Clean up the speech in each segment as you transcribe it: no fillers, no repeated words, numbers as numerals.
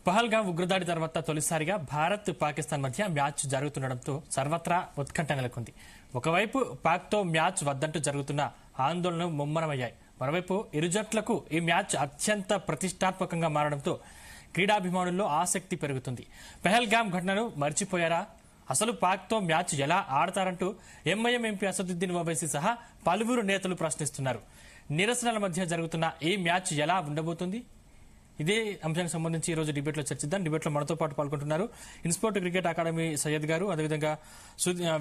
పహల్గాం ఉగ్రదాడి తర్వాత తొలిసారిగా భారత్ పాకిస్తాన్ మధ్య మ్యాచ్ జరుగుతుండటంతో సర్వత్రా ఉత్కంఠ నెలకొంది. ఒకవైపు పాక్తో మ్యాచ్ వద్దంటూ జరుగుతున్న ఆందోళనలు ముమ్మరమయ్యాయి. మరోవైపు ఇరు జట్లకు ఈ మ్యాచ్ అత్యంత ప్రతిష్టాత్మకంగా మారడంతో క్రీడాభిమానుల్లో ఆసక్తి పెరుగుతుంది. పహల్గాం ఘటనను మర్చిపోయారా? అసలు పాక్తో మ్యాచ్ ఎలా ఆడతారంటూ ఎంఐఎం ఎంపీ అసదుద్దీన్ ఓవైసీ సహా పలువురు నేతలు ప్రశ్నిస్తున్నారు. నిరసనల మధ్య జరుగుతున్న ఈ మ్యాచ్ ఎలా ఉండబోతుంది? ఇదే అంశానికి సంబంధించి ఈ రోజు డిబేట్లో చర్చిద్దాం. డిబేట్లో మనతో పాటు పాల్గొంటున్నారు ఇన్స్పోర్ట్ క్రికెట్ అకాడమీ సయ్యద్ గారు, అదేవిధంగా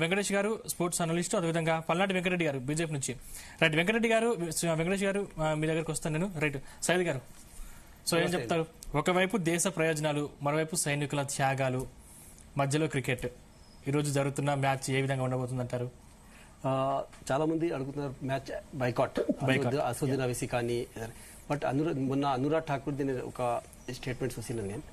వెంకటేష్ గారు స్పోర్ట్స్ అనలిస్ట్, అదేవిధంగా పల్నాటి వెంకరెడ్డి గారు బీజేపీ నుంచి. రైట్ వెంకరెడ్డి గారు, వెంకటేష్ గారు మీ దగ్గరకు వస్తాను నేను. రైట్ సయ్యద్ గారు, సో ఏం చెప్తారు? ఒకవైపు దేశ ప్రయోజనాలు, మరోవైపు సైనికుల త్యాగాలు, మధ్యలో క్రికెట్. ఈ రోజు జరుగుతున్న మ్యాచ్ ఏ విధంగా ఉండబోతుందంటారు? చాలా మంది అడుగుతున్నారు మ్యాచ్ బైకాట్ అసదుద్దీన్ ఓవైసీ కానీ, బట్ మొన్న అనురాగ్ ఠాకూర్ దీని ఒక స్టేట్మెంట్ చూసిన నేను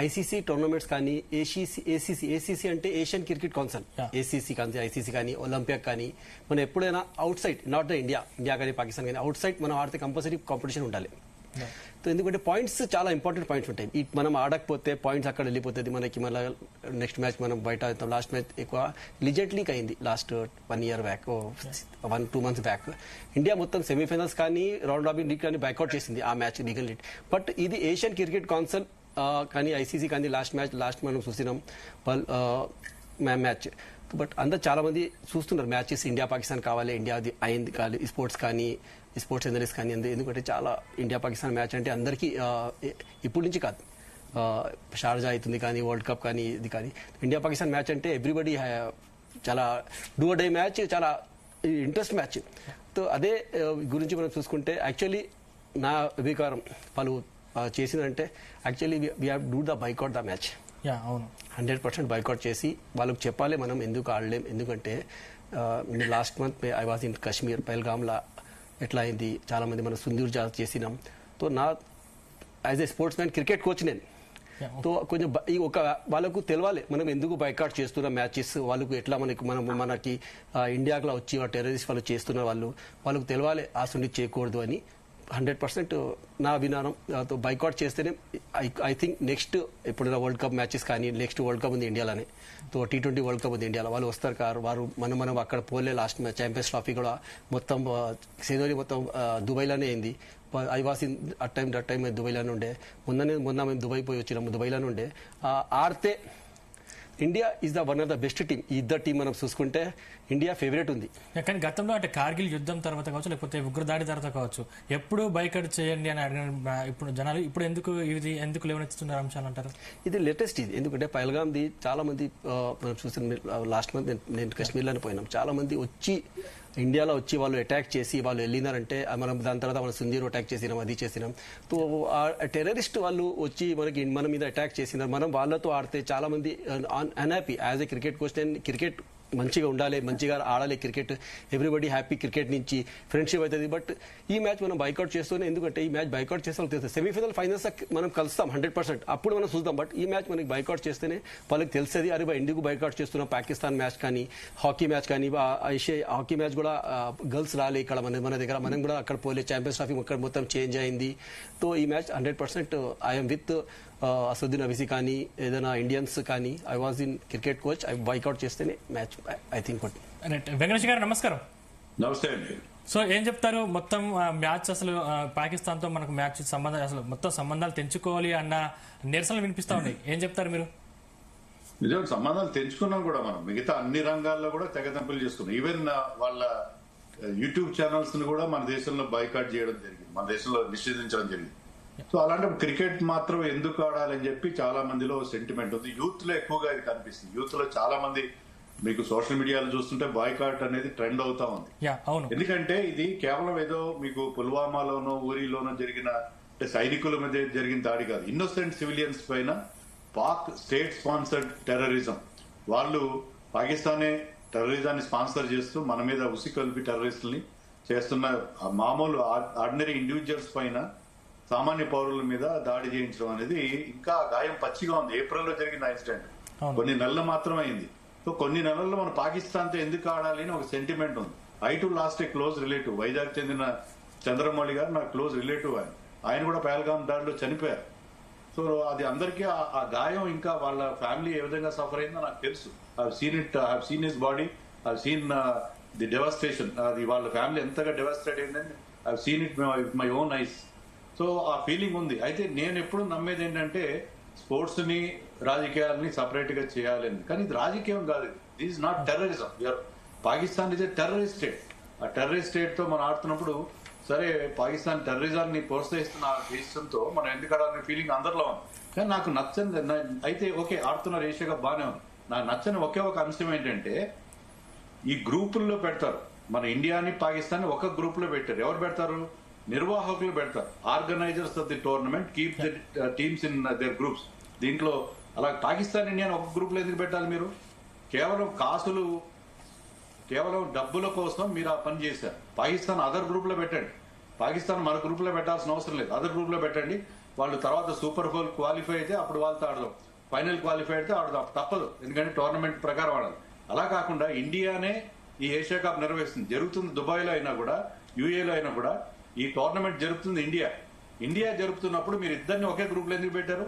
ఐసీసీ టోర్నమెంట్స్ కానీ ఏసీసీ అంటే ఏషియన్ క్రికెట్ కౌన్సిల్, ఏసీసీ కానీ ఐసీసీ కానీ ఒలింపిక్ కానీ మనం ఎప్పుడైనా అవుట్ సైడ్, నాట్ ఇండియా కానీ పాకిస్తాన్ కానీ అవుట్ సైడ్ మనం ఆడితే కంపల్సరీ కాంపిటీషన్ ఉండాలి. సో ఎందుకంటే పాయింట్స్ చాలా ఇంపార్టెంట్ పాయింట్స్ ఉంటాయి. మనం ఆడకపోతే పాయింట్స్ అక్కడ వెళ్ళిపోతుంది మనకి. మళ్ళీ నెక్స్ట్ మ్యాచ్ మనం బయట అవుతాం. లాస్ట్ మ్యాచ్ ఎక్కువ లీజెంట్లీక్ అయింది last 1 year back, 1-2 months back. India మొత్తం సెమీఫైనల్స్ కానీ రౌండ్ రాబిన్ లీగ్ కానీ బైకౌట్ చేసింది ఆ మ్యాచ్ లీగల్ లీడ్. బట్ ఇది ఏషియన్ క్రికెట్ కౌన్సిల్ కానీ ఐసీసీ కానీ లాస్ట్ మనం చూసినాం మ్యాచ్. బట్ అందరు చాలా మంది చూస్తున్నారు మ్యాచెస్ ఇండియా పాకిస్తాన్ కావాలి, ఇండియా అయింది కాదు, స్పోర్ట్స్ కానీ స్పోర్ట్స్ జర్నలిస్ట్ కానీ ఎందుకంటే చాలా ఇండియా పాకిస్తాన్ మ్యాచ్ అంటే అందరికీ ఇప్పటి నుంచి కాదు, షార్జా అవుతుంది కానీ వరల్డ్ కప్ కానీ ఇది కానీ ఇండియా పాకిస్తాన్ మ్యాచ్ అంటే ఎవ్రీబడి చాలా డూ డే మ్యాచ్, చాలా ఇంట్రెస్ట్ మ్యాచ్. సో అదే గురించి మనం చూసుకుంటే యాక్చువల్లీ నా అభిప్రాయం వాళ్ళు చేసిందంటే actually we have do the boycott the match. 100% boycott చేసి వాళ్ళకి చెప్పాలి మనం ఎందుకు ఆడలేం. ఎందుకంటే last month I was in Kashmir, పహల్గామ్లా ఎట్లా అయింది, చాలా మంది మనం సుందూర్ జాతర చేసినాం. సో నా as a sports man cricket coach నేను. సో కొంచెం ఒక వాళ్ళకు తెలవాలి మనం ఎందుకు బైకాట్ చేస్తున్న మ్యాచెస్, వాళ్ళకు ఎట్లా మనకి ఇండియాలో వచ్చి టెర్రరిస్ట్ వాళ్ళు చేస్తున్న వాళ్ళకు తెలవాలి ఆ సున్ని చేయకూడదు అని. 100% నా అభిమానం. బైకాట్ చేస్తేనే ఐ థింక్ నెక్స్ట్ ఎప్పుడైనా వరల్డ్ కప్ మ్యాచెస్ కానీ, నెక్స్ట్ వరల్డ్ కప్ ఉంది ఇండియాలోనే, సో T20 వరల్డ్ కప్ ఉంది ఇండియాలో, వాళ్ళు వస్తారు కారు వారు మనం అక్కడ పోలే. లాస్ట్ మ్యాచ్ ఛాంపియన్స్ ట్రోఫీ కూడా మొత్తం సెనరీ మొత్తం దుబాయ్లోనే అయింది. I was in that time దుబాయ్లోనే ఉండే. మొన్న మేము దుబాయ్ పోయి వచ్చినాము, దుబాయ్లోనే ఉండే. ఆడితే India is the one of the best team. ఈ ఇద్దరు టీం మనం చూసుకుంటే ఇండియా ఫేవరెట్ ఉంది. కానీ గతంలో అంటే కార్గిల్ యుద్ధం తర్వాత కావచ్చు, లేకపోతే ఉగ్రదాడి తర్వాత కావచ్చు, ఎప్పుడు బైకట్ చేయండి అని అడిగిన ఇప్పుడు జనాలు ఇప్పుడు ఎందుకు లేవనెత్తుతున్నారు అంశాలు అంటారు? ఇది లేటెస్ట్ ఇది. ఎందుకంటే పహల్గామ్ది చాలా మంది మనం చూసిన లాస్ట్ మంత్ నేను కశ్మీర్లోనే పోయినాం. చాలా మంది వచ్చి ఇండియాలో వచ్చి వాళ్ళు అటాక్ చేసి వాళ్ళు వెళ్ళినారంటే మనం దాని తర్వాత మనం సుందీర్ అటాక్ చేసినాం, అది చేసినాం. సో ఆ టెర్రరిస్ట్ వాళ్ళు వచ్చి మన మీద అటాక్ చేసినారు. మనం వాళ్ళతో ఆడితే చాలా మంది unhappy. As a cricket coach నేను క్రికెట్ మంచిగా ఉండాలి, మంచిగా ఆడాలి క్రికెట్, ఎవ్రీబడి హ్యాపీ క్రికెట్ నుంచి ఫ్రెండ్షిప్ అవుతుంది. బట్ ఈ మ్యాచ్ మనం బైకౌట్ చేస్తూనే, ఎందుకంటే ఈ మ్యాచ్ బైకౌట్ చేస్తే వాళ్ళకి తెలుస్తుంది. సెమీఫైనల్ ఫైనల్స్ మనం కలుస్తాం 100%, అప్పుడు మనం చూద్దాం. బట్ ఈ మ్యాచ్ మనకి బైకౌట్ చేస్తేనే వాళ్ళకి తెలుస్తుంది, అరే ఎందుకు బైకౌట్ చేస్తున్నాం. పాకిస్తాన్ మ్యాచ్ కానీ, హాకీ మ్యాచ్ కానీ, హాకీ మ్యాచ్ కూడా గర్ల్స్ రాలే ఇక్కడ మన దగ్గర, మనం కూడా అక్కడ పోలే. ఛాంపియన్స్ ట్రోఫీ మొత్తం చేంజ్ అయింది. సో ఈ match 100% I'm with Asaduddin Owaisi కానీ ఏదైనా ఇండియన్స్ కానీ. I was in cricket coach, I boycott చేస్తేనే మ్యాచ్ ఐ థింక్. వెంకటేష్ గారు నమస్కారం. నమస్తే అండి. సో ఏం చెప్తారు? మొత్తం మ్యాచ్ అసలు పాకిస్తాన్ తో మనకు మ్యాచ్ సంబంధాలు, అసలు మొత్తం సంబంధాలు తెంచుకోవాలి అన్న నిరసనలు వినిపిస్తా ఉన్నాయి. ఏం చెప్తారు మీరు? నిజం, సంబంధాలు తెంచుకున్నాం కూడా మనం. మిగతా అన్ని రంగాల్లో కూడా తెగతంపులు చేసుకున్నాం. ఈవెన్ వాళ్ళ యూట్యూబ్ ఛానల్స్ ని కూడా మన దేశంలో బైకాట్ చేయడం జరిగింది, మన దేశంలో నిషేధించడం జరిగింది. సో అలాంటి క్రికెట్ మాత్రం ఎందుకు ఆడాలని చెప్పి చాలా మందిలో సెంటిమెంట్ ఉంది. యూత్ లో ఎక్కువగా ఇది కనిపిస్తుంది. యూత్ లో చాలా మంది మీకు సోషల్ మీడియాలో చూస్తుంటే బాయ్కాట్ అనేది ట్రెండ్ అవుతా ఉంది. ఎందుకంటే ఇది కేవలం ఏదో మీకు పుల్వామాలోనో ఊరిలోనో జరిగిన సైనికుల మీద జరిగిన దాడి కాదు. ఇన్నోసెంట్ సివిలియన్స్ పైన పాక్ స్టేట్ స్పాన్సర్డ్ టెర్రరిజం. వాళ్ళు పాకిస్తానే టెర్రరిజాన్ని స్పాన్సర్ చేస్తూ మన మీద ఉసికొల్పి టెర్రరిస్టుల్ని చేస్తున్న మామూలు ఆర్డినరీ ఇండివిజువల్స్ పైన, సామాన్య పౌరుల మీద దాడి చేయించడం అనేది ఇంకా గాయం పచ్చిగా ఉంది. ఏప్రిల్లో జరిగిన ఇన్సిడెంట్ కొన్ని నెలలు మాత్రమే అయింది. సో కొన్ని నెలల్లో మన పాకిస్తాన్ తో ఎందుకు ఆడాలి అని ఒక సెంటిమెంట్ ఉంది. I to last A close relative, Vizag చెందిన చంద్రమౌళి గారు నా క్లోజ్ రిలేటివ్. ఆయన కూడా పహల్గాం దాడిలో చనిపోయారు. సో అది అందరికీ ఆ గాయం ఇంకా వాళ్ళ ఫ్యామిలీ ఏ విధంగా సఫర్ అయిందో నాకు తెలుసు. I seen his body, I seen the devastation. అది వాళ్ళ ఫ్యామిలీ ఎంతగా డెవాస్టేట్ అయిందని I seen it with my own eyes. So ఆ ఫీలింగ్ ఉంది. అయితే నేను ఎప్పుడు నమ్మేది ఏంటంటే స్పోర్ట్స్ ని రాజకీయాలని సపరేట్ గా చేయాలని. కానీ ఇది రాజకీయం కాదు, this is not terrorism. Pakistan is a terrorist state. ఆ టెర్రరిస్ట్ స్టేట్ తో మనం ఆడుతున్నప్పుడు సరే పాకిస్తాన్ టెర్రరిజాన్ని ప్రోత్సహిస్తున్న దేశంతో మనం ఎందుకు ఆడాలనే ఫీలింగ్ అందరిలో ఉంది. కానీ నాకు నచ్చని అయితే ఓకే ఆడుతున్నారు ఏషియా కప్ బాగానే ఉంది. నాకు నచ్చని ఒకే ఒక అంశం ఏంటంటే ఈ గ్రూపుల్లో పెడతారు. మన ఇండియాని పాకిస్తాన్ ఒక గ్రూప్ లో పెట్టారు. ఎవరు పెడతారు? నిర్వాహకులు పెడతారు. Organisers of the tournament keep the teams in there groups. దీంట్లో అలా పాకిస్తాన్ ఇండియాని ఒక గ్రూప్ లో ఎందుకు పెట్టాలి? మీరు కేవలం డబ్బుల కోసం మీరు ఆ పని చేశారు. పాకిస్తాన్ అదర్ గ్రూప్ లో పెట్టండి. పాకిస్తాన్ మన గ్రూప్ లో పెట్టాల్సిన అవసరం లేదు, అదర్ గ్రూప్ లో పెట్టండి. వాళ్ళు తర్వాత సూపర్ ఫోర్ క్వాలిఫై అయితే అప్పుడు వాళ్ళతో ఆడదాం, ఫైనల్ క్వాలిఫై అయితే ఆడదాం, తప్పదు, ఎందుకంటే టోర్నమెంట్ ప్రకారం ఆడాలి. అలా కాకుండా ఇండియానే ఈ ఏషియా కప్ నిర్వహిస్తుంది. జరుగుతుంది దుబాయ్లో అయినా కూడా, యూఏలో అయినా కూడా ఈ టోర్నమెంట్ జరుగుతుంది ఇండియా జరుపుతున్నప్పుడు మీరు ఇద్దరిని ఒకే గ్రూప్ లో ఎందుకు పెట్టారు?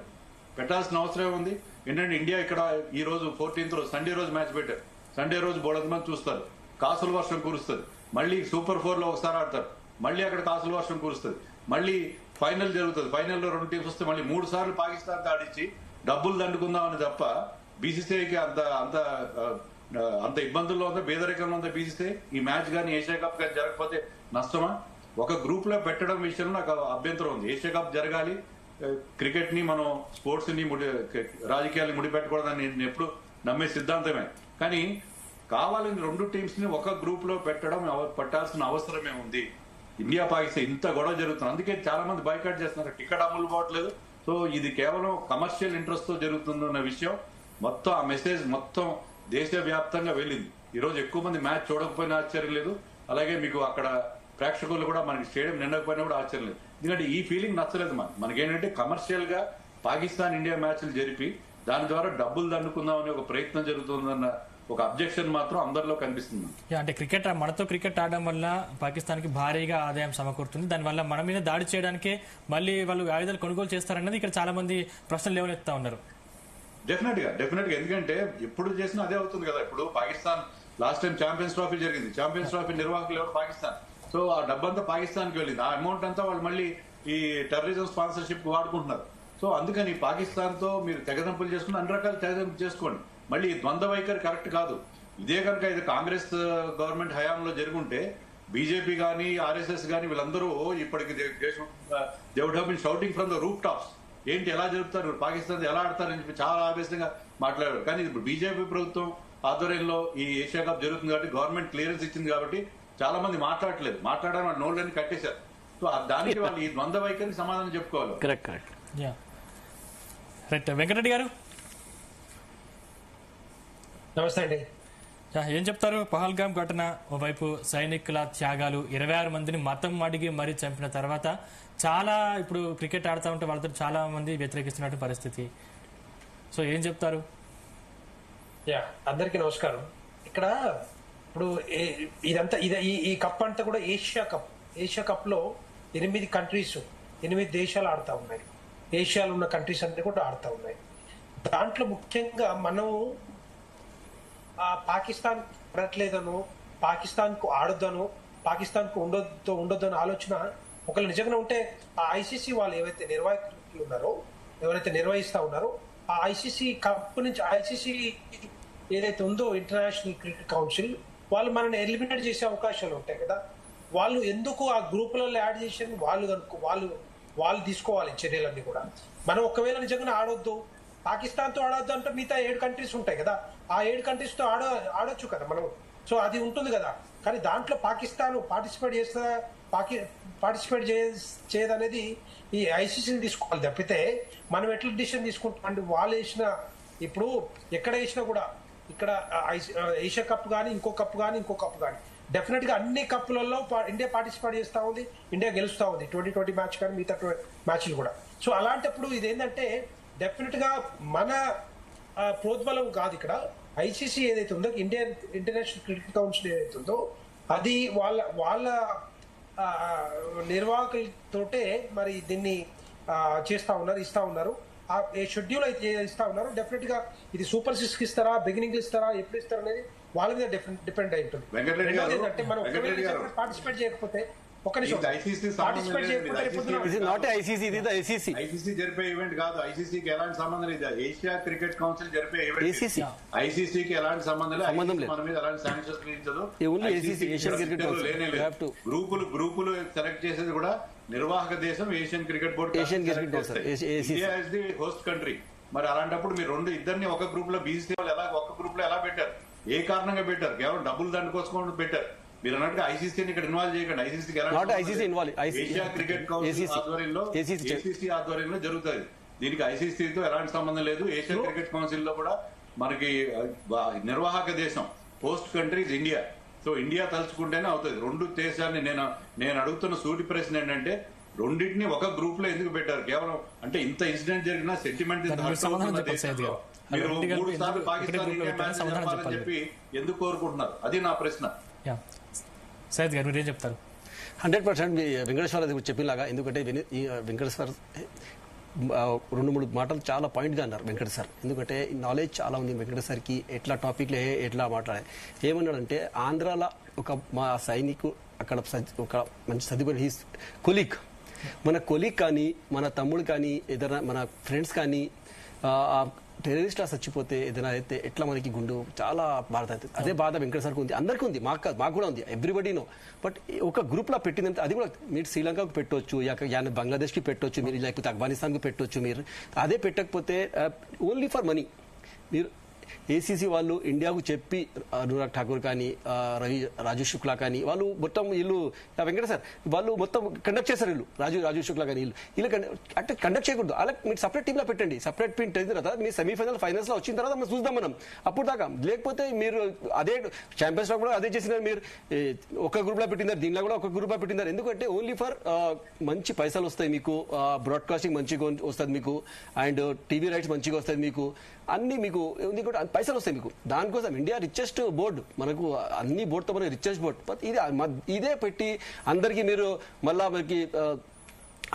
పెట్టాల్సిన అవసరం ఉంది. ఏంటంటే ఇండియా ఇక్కడ ఈ రోజు 14th రోజు సండే రోజు మ్యాచ్ పెట్టారు. సండే రోజు బోళంత మంది చూస్తారు, కాసుల వర్షం కురుస్తుంది. మళ్ళీ సూపర్ 4 లో ఒకసారి ఆడతారు, మళ్ళీ అక్కడ కాసుల వర్షం కురుస్తుంది. మళ్ళీ ఫైనల్ జరుగుతుంది, ఫైనల్లో 2 టీమ్స్ వస్తే మళ్ళీ 3 సార్లు పాకిస్తాన్ ఆడించి డబ్బులు దండుకుందామని తప్ప బీసీసీఐకి అంత ఇబ్బందుల్లో ఉందా, పేదరికంలో ఉందా బీసీసీఐ? ఈ మ్యాచ్ కానీ ఏషియా కప్ కానీ జరగకపోతే నష్టమా? ఒక గ్రూప్ లో పెట్టడం విషయంలో నాకు అభ్యంతరం ఉంది. ఏషియా కప్ జరగాలి, క్రికెట్ ని మనం స్పోర్ట్స్ ని రాజకీయాలు ముడిపెట్టకూడదని నేను ఎప్పుడు నమ్మే సిద్ధాంతమే. కానీ కావాలని 2 టీమ్స్ ని ఒక గ్రూప్ లో పెట్టాల్సిన అవసరమే ఉంది. ఇండియా పాకిస్తాన్ ఇంత గొడవ జరుగుతుంది, అందుకే చాలా మంది బైకాట్ చేస్తున్నారు. టికెట్ అమ్ములు పోవట్లేదు. సో ఇది కేవలం కమర్షియల్ ఇంట్రెస్ట్ తో జరుగుతుందన్న విషయం మొత్తం, ఆ మెసేజ్ మొత్తం దేశవ్యాప్తంగా వెళ్ళింది. ఈ రోజు ఎక్కువ మంది మ్యాచ్ చూడకపోయినా ఆశ్చర్యం లేదు. అలాగే మీకు అక్కడ ప్రేక్షకులు కూడా మనకి స్టేడియం నిండకపోయినా కూడా ఆశ్చర్యం లేదు. ఎందుకంటే ఈ ఫీలింగ్ నచ్చలేదు మనకేంటంటే కమర్షియల్ గా పాకిస్తాన్ ఇండియా మ్యాచ్లు జరిపి దాని ద్వారా డబ్బులు దండుకుందామనే ఒక ప్రయత్నం జరుగుతుందన్న ఒక అబ్జెక్షన్ మాత్రం అందరిలో కనిపిస్తుంది. అంటే మనతో క్రికెట్ ఆడడం వల్ల పాకిస్తాన్ కి భారీగా ఆదాయం సమకూరుతుంది. దానివల్ల మన మీద దాడి చేయడానికే మళ్ళీ వాళ్ళు ఆయుధాలు కొనుగోలు చేస్తారన్నది ఇక్కడ చాలా మంది ప్రశ్నలు లేవనెత్తా ఉన్నారు. డెఫినెట్ గా ఎందుకంటే ఎప్పుడు చేసినా అదే అవుతుంది కదా. ఇప్పుడు Pakistan last time champions trophy జరిగింది, ఛాంపియన్స్ ట్రోఫీ నిర్వాహకులు ఎవరు? పాకిస్తాన్. సో ఆ డబ్బంతా పాకిస్తాన్ కి వెళ్ళింది. ఆ అమౌంట్ అంతా వాళ్ళు మళ్ళీ ఈ టెర్రరిజం స్పాన్సర్షిప్ వాడుకుంటున్నారు. సో అందుకని పాకిస్తాన్ తో మీరు తెగదంపులు చేసుకుని అన్ని రకాల తెగదంపులు చేసుకోండి. మళ్ళీ ద్వంద్వ వైఖరి కరెక్ట్ కాదు. ఇదే కనుక ఇది కాంగ్రెస్ గవర్నమెంట్ హయాంలో జరుగుంటే బీజేపీ గానీ ఆర్ఎస్ఎస్ గానీ వీళ్ళందరూ ఇప్పటికి they would have been shouting from the roof tops. ఏంటి ఎలా జరుపుతారు, పాకిస్తాన్ ఎలా ఆడతారని చెప్పి చాలా ఆవేశంగా మాట్లాడారు. కానీ ఇప్పుడు బీజేపీ ప్రభుత్వం ఆధ్వర్యంలో ఈ ఏషియా కప్ జరుగుతుంది కాబట్టి, గవర్నమెంట్ క్లియరెన్స్ ఇచ్చింది కాబట్టి చాలా మంది మాట్లాడలేదు. మాట్లాడడం వాళ్ళ నోళ్ళని కట్టేశారు. సో దానికి వాళ్ళు ఈ ద్వంద్వ వైఖరికి సమాధానం చెప్పుకోవాలి. కరెక్ట్. రైట్. వెంకటరెడ్డి గారు నమస్తే అండి. ఏం చెప్తారు? పహల్గామ్ ఘటన, ఓవైపు సైనికుల త్యాగాలు, 26 మందిని మతం అడిగి మరీ చంపిన తర్వాత చాలా ఇప్పుడు క్రికెట్ ఆడుతూ ఉంటే వాళ్ళతో చాలా మంది వ్యతిరేకిస్తున్నట్టు పరిస్థితి. సో ఏం చెప్తారు? అందరికీ నమస్కారం. ఇక్కడ ఇప్పుడు ఇదంతా ఈ కప్ అంతా కూడా ఏషియా కప్ లో 8 కంట్రీస్, 8 దేశాలు ఆడుతూ ఉన్నాయి. ఏషియాలో ఉన్న కంట్రీస్ అన్ని కూడా ఆడుతూ ఉన్నాయి. దాంట్లో ముఖ్యంగా మనం పాకిస్తాన్ ఆడట్లేదనో, పాకిస్తాన్ కు ఆడొద్దనో, పాకిస్తాన్ కు ఉండొద్దనో ఆలోచన ఒకళ్ళు నిజంగా ఉంటే ఆ ఐసీసీ వాళ్ళు ఏవైతే నిర్వాహకులు ఉన్నారో, ఎవరైతే నిర్వహిస్తా ఉన్నారో, ఆ ఐసీసీ కప్ నుంచి ఐసీసీ ఏదైతే ఉందో ఇంటర్నేషనల్ క్రికెట్ కౌన్సిల్, వాళ్ళు మనల్ని ఎలిమినేట్ చేసే అవకాశాలు ఉంటాయి కదా. వాళ్ళు ఎందుకు ఆ గ్రూపులలో యాడ్ చేసి వాళ్ళు తీసుకోవాలి చర్యలన్నీ కూడా. మనం ఒకవేళ నిజంగా ఆడొద్దు, పాకిస్తాన్ తో ఆడొద్దు అంటే మిగతా 7 కంట్రీస్ ఉంటాయి కదా, ఆ 7 కంట్రీస్ తో ఆడొచ్చు కదా మనం. సో అది ఉంటుంది కదా. కానీ దాంట్లో పాకిస్తాన్ పార్టిసిపేట్ చేయదనేది ఈ ఐసీసీని తీసుకోవాలి తప్పితే మనం ఎట్లా డిసిషన్ తీసుకుంటాం అంటే వాళ్ళు వేసిన, ఇప్పుడు ఎక్కడ వేసినా కూడా, ఇక్కడ ఏషియా కప్ కానీ ఇంకో కప్ కానీ డెఫినెట్ గా అన్ని కప్పులలో ఇండియా పార్టిసిపేట్ చేస్తా ఉంది, ఇండియా గెలుస్తా ఉంది. 2020 మ్యాచ్ కానీ మిగతా మ్యాచ్లు కూడా. సో అలాంటప్పుడు ఇదేంటంటే డెఫినెట్ గా మన ప్రోద్బలం కాదు. ఇక్కడ ఐసీసీ ఏదైతే ఉందో, ఇంటర్నేషనల్ క్రికెట్ కౌన్సిల్ ఏదైతే ఉందో, అది వాళ్ళ నిర్వాహకులతోటే మరి దీన్ని ఇస్తా ఉన్నారు. ఆ షెడ్యూల్ అయితే ఇస్తా ఉన్నారు, డెఫినెట్ గా ఇది సూపర్ 6 కి ఇస్తారా, బిగినింగ్ ఇస్తారా, ఎప్పుడు ఇస్తారా అనేది వాళ్ళ మీద డిపెండ్ అయి ఉంటుంది. వెంకటరెడ్డి గారు, ఏంటంటే మనం వెంకటరెడ్డి గారు, పార్టిసిపేట్ చేయకపోతే ఒక నిమిషం ఇది ICC పార్టిసిపేట్ సంబంధం చేయకపోతే లేదు. రేపు పొద్దున This is not a ICC, ఇది ICC. ఐసీసీ జరిపే ఈవెంట్ కాదు. ఐసీసీకి ఎలాంటి సంబంధం లేదు. ఏషియా క్రికెట్ కౌన్సిల్ జరిపే ఈవెంట్. ACC. ఐసీసీకి ఎలాంటి సంబంధం సంబంధం లేదు. లేదు. మన మీద ఎలాంటి sanctions విధించదు. Only ACC, Asian Cricket Council. లేనే You have లేదు. to- గ్రూపులు సెలెక్ట్ చేసేది కూడా నిర్వాహక దేశం Asian cricket board. Asian Cricket Council, ACC. India is the host country. మరి అలాంటప్పుడు మీరు ఇద్దరిని ఒక గ్రూప్ లో బీసీ వాళ్ళు ఎలా ఒక గ్రూప్ లో ఎలా పెట్టారు? ఏ కారణంగా పెట్టారు? కేవలం డబ్బులు దండుకోసం పెట్టారు. మీరు అన్నట్టుగా ఐసీసీని ఇక్కడ ఇన్వాల్వ్ చేయకండి. ఐసీసీకి Not ICC involved. Asia cricket council ACC. ఆధ్వర్యంలో ఏసీసీ ఆధ్వర్యంలో జరుగుతుంది. దీనికి ఐసీసీతో ఎలాంటి సంబంధం లేదు. ఏషియన్ క్రికెట్ కౌన్సిల్ లో కూడా మనకి నిర్వాహక దేశం host countries India. So India తలుచుకుంటేనే అవుతుంది. రెండు దేశాన్ని నేను అడుగుతున్న సూటి ప్రశ్న ఏంటంటే రెండింటిని ఒక గ్రూప్ లో ఎందుకు పెట్టారు? కేవలం అంటే ఇంత ఇన్సిడెంట్ జరిగినా సెంటిమెంట్ మీరు 3 సార్లు పాకిస్తాన్ ఇండియా మ్యాచ్ చెప్పాలని చెప్పి ఎందుకు కోరుకుంటున్నారు? అది నా ప్రశ్న. సైద్ గారు మీరేం చెప్తారు? 100% వెంకటేశ్వర చెప్పినలాగా. ఎందుకంటే వెంకటేశ్వర 2-3 మాటలు చాలా పాయింట్గా అన్నారు వెంకట సార్. ఎందుకంటే నాలెడ్జ్ చాలా ఉంది వెంకట సార్కి, ఎట్లా టాపిక్లో ఎట్లా మాట్లాడాలి. ఏమన్నాడంటే ఆంధ్రాలో మా సైనికు అక్కడ ఒక మంచి చదువుకుని హీస్ కొలీగ్, మన కొలీగ్ కానీ మన తమ్ముడు కానీ ఏదైనా మన ఫ్రెండ్స్ కానీ టెర్రరిస్ట్ చచ్చిపోతే ఏదైనా అయితే ఎట్లా మనకి గుండు చాలా బాధ అవుతుంది. అదే బాధ వెంకట సార్కి ఉంది, అందరికీ ఉంది, మాకు కూడా ఉంది, ఎవ్రీబడి నో. బట్ ఒక గ్రూప్లో పెట్టిందంటే అది కూడా మీరు శ్రీలంకకు పెట్టవచ్చు, బంగ్లాదేశ్కి పెట్టవచ్చు, మీరు లేకపోతే ఆఫ్ఘనిస్తాన్కి పెట్టవచ్చు. మీరు అదే పెట్టకపోతే ఓన్లీ ఫర్ మనీ మీరు ఏసీసీ వాళ్ళు ఇండియాకు చెప్పి అనురాగ్ ఠాకూర్ కానీ రాజు శుక్లా కానీ వాళ్ళు మొత్తం వీళ్ళు వెంకట సార్ వాళ్ళు మొత్తం కండక్ట్ చేశారు. రాజు శుక్లా కానీ వీళ్ళు అంటే కండక్ట్ చేయకూడదు. అలా మీరు సపరేట్ టీంలో పెట్టండి. సపరేట్ టీం అయిన తర్వాత మీరు సెమీఫైనల్ ఫైనల్స్ లో వచ్చిన తర్వాత మనం చూద్దాం మనం అప్పుడు దాకా. లేకపోతే మీరు అదే ఛాంపియన్స్ లో కూడా అదే చేసినారు. మీరు ఒక గ్రూప్ లో పెట్టినారు, దీనిలో కూడా ఒక గ్రూప్ లో పెట్టినారు. ఎందుకంటే ఓన్లీ ఫర్ మంచి పైసలు వస్తాయి మీకు, బ్రాడ్కాస్టింగ్ మంచిగా వస్తుంది మీకు, అండ్ టీవీ రైట్స్ మంచిగా వస్తుంది మీకు, అన్ని మీకు పైసలు వస్తాయి మీకు. దానికోసం ఇండియా రిచెస్ట్ బోర్డు, మనకు అన్ని బోర్డుతో మనకి రిచెస్ట్ బోర్డు. ఇదే పెట్టి అందరికీ మీరు మళ్ళా మనకి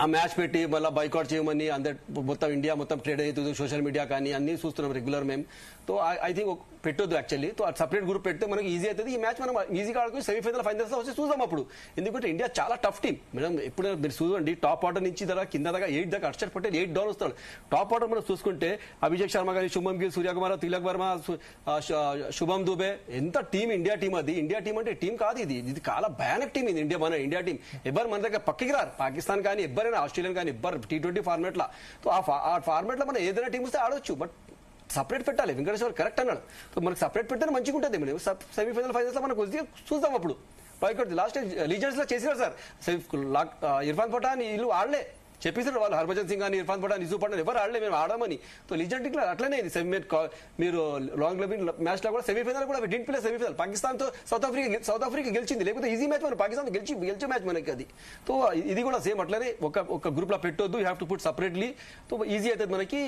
ఆ మ్యాచ్ పెట్టి మళ్ళీ బైకాట్ చేయమని అందరు మొత్తం ఇండియా మొత్తం ట్రేడ్ అవుతుంది. సోషల్ మీడియా కానీ అన్ని చూస్తున్నాం రెగ్యులర్ మేము. तो आई थिंक పెట్టొద్దు యాక్చువల్లీ. तो సపరేట్ గ్రూప్ పెడితే మనకి ఈజీ అవుతుంది. ఈ మ్యాచ్ మనం ఈజీగా ఆడుకుని సెమీఫైనల్ ఫైనల్స్ వచ్చి చూద్దాం అప్పుడు. ఎందుకంటే ఇండియా చాలా టఫ్ టీం మేడం. ఎప్పుడు మీరు చూడండి టాప్ ఆర్డర్ నుంచి కింద దాకా 8 దాకా అర్షద్ పటేల్ 8 డౌన్ వస్తాడు. టాప్ ఆర్డర్ మనం చూసుకుంటే అభిషేక్ శర్మ కానీ, శుభం గిల్, సూర్యకుమార్, తిలక్ వర్మ, శుభం దుబే, ఎంత టీం ఇండియా టీం. అది ఇండియా టీం అంటే టీం కాదు, ఇది చాలా భయానక టీం. ఇది మన ఇండియా టీం ఎవరు మన దగ్గర పక్కకి రారు. పాకిస్తాన్ కానీ ఎవ్వరైనా, ఆస్ట్రేలియన్ కానీ ఎవ్వరు T20 ఫార్మాట్ లా. ఆ ఫార్మాట్ లో మనం ఏదైనా టీం వస్తే ఆడొచ్చు. బట్ సపరేట్ పెట్టాలి. వెంకటేశ్వర కరెక్ట్ అన్నాడు. సో మనకు సపరేట్ పెడితే మంచిగా ఉంటుంది. మనం సెమీఫైనల్ ఫైనల్స్ లో మనకు చూద్దాం అప్పుడు. పైకొట్టి లాస్ట్ లీజెండ్స్ లో చేసినారు సార్. ఇర్ఫాన్ పఠాన్ వీళ్ళు ఆడలే చెప్పేసారు వాళ్ళు. హర్భజన్ సింగ్ కానీ, ఇర్ఫాన్ పఠాన్, నిజూ పఠాన్ ఎవరు ఆడలే, మేము ఆడమని. సో లీజెండ్ అట్లనే ఇది మీరు లాంగ్ లెబిన్ మ్యాచ్ లో కూడా సెమీఫైనల్ కూడా డింట్ ప్లే సెమీఫైనల్ పాకిస్తాన్ తో సౌత్ ఆఫ్రికా గెలిచింది. లేకపోతే ఈజీ మ్యాచ్ మనం పాకిస్తాన్ గెలిచే మ్యాచ్ మనకి అది. సో ఇది కూడా సేమ్ అట్లనే ఒక గ్రూప్ లో పెట్టొద్దు. You have to put separately. So easy అవుతుంది మనకి.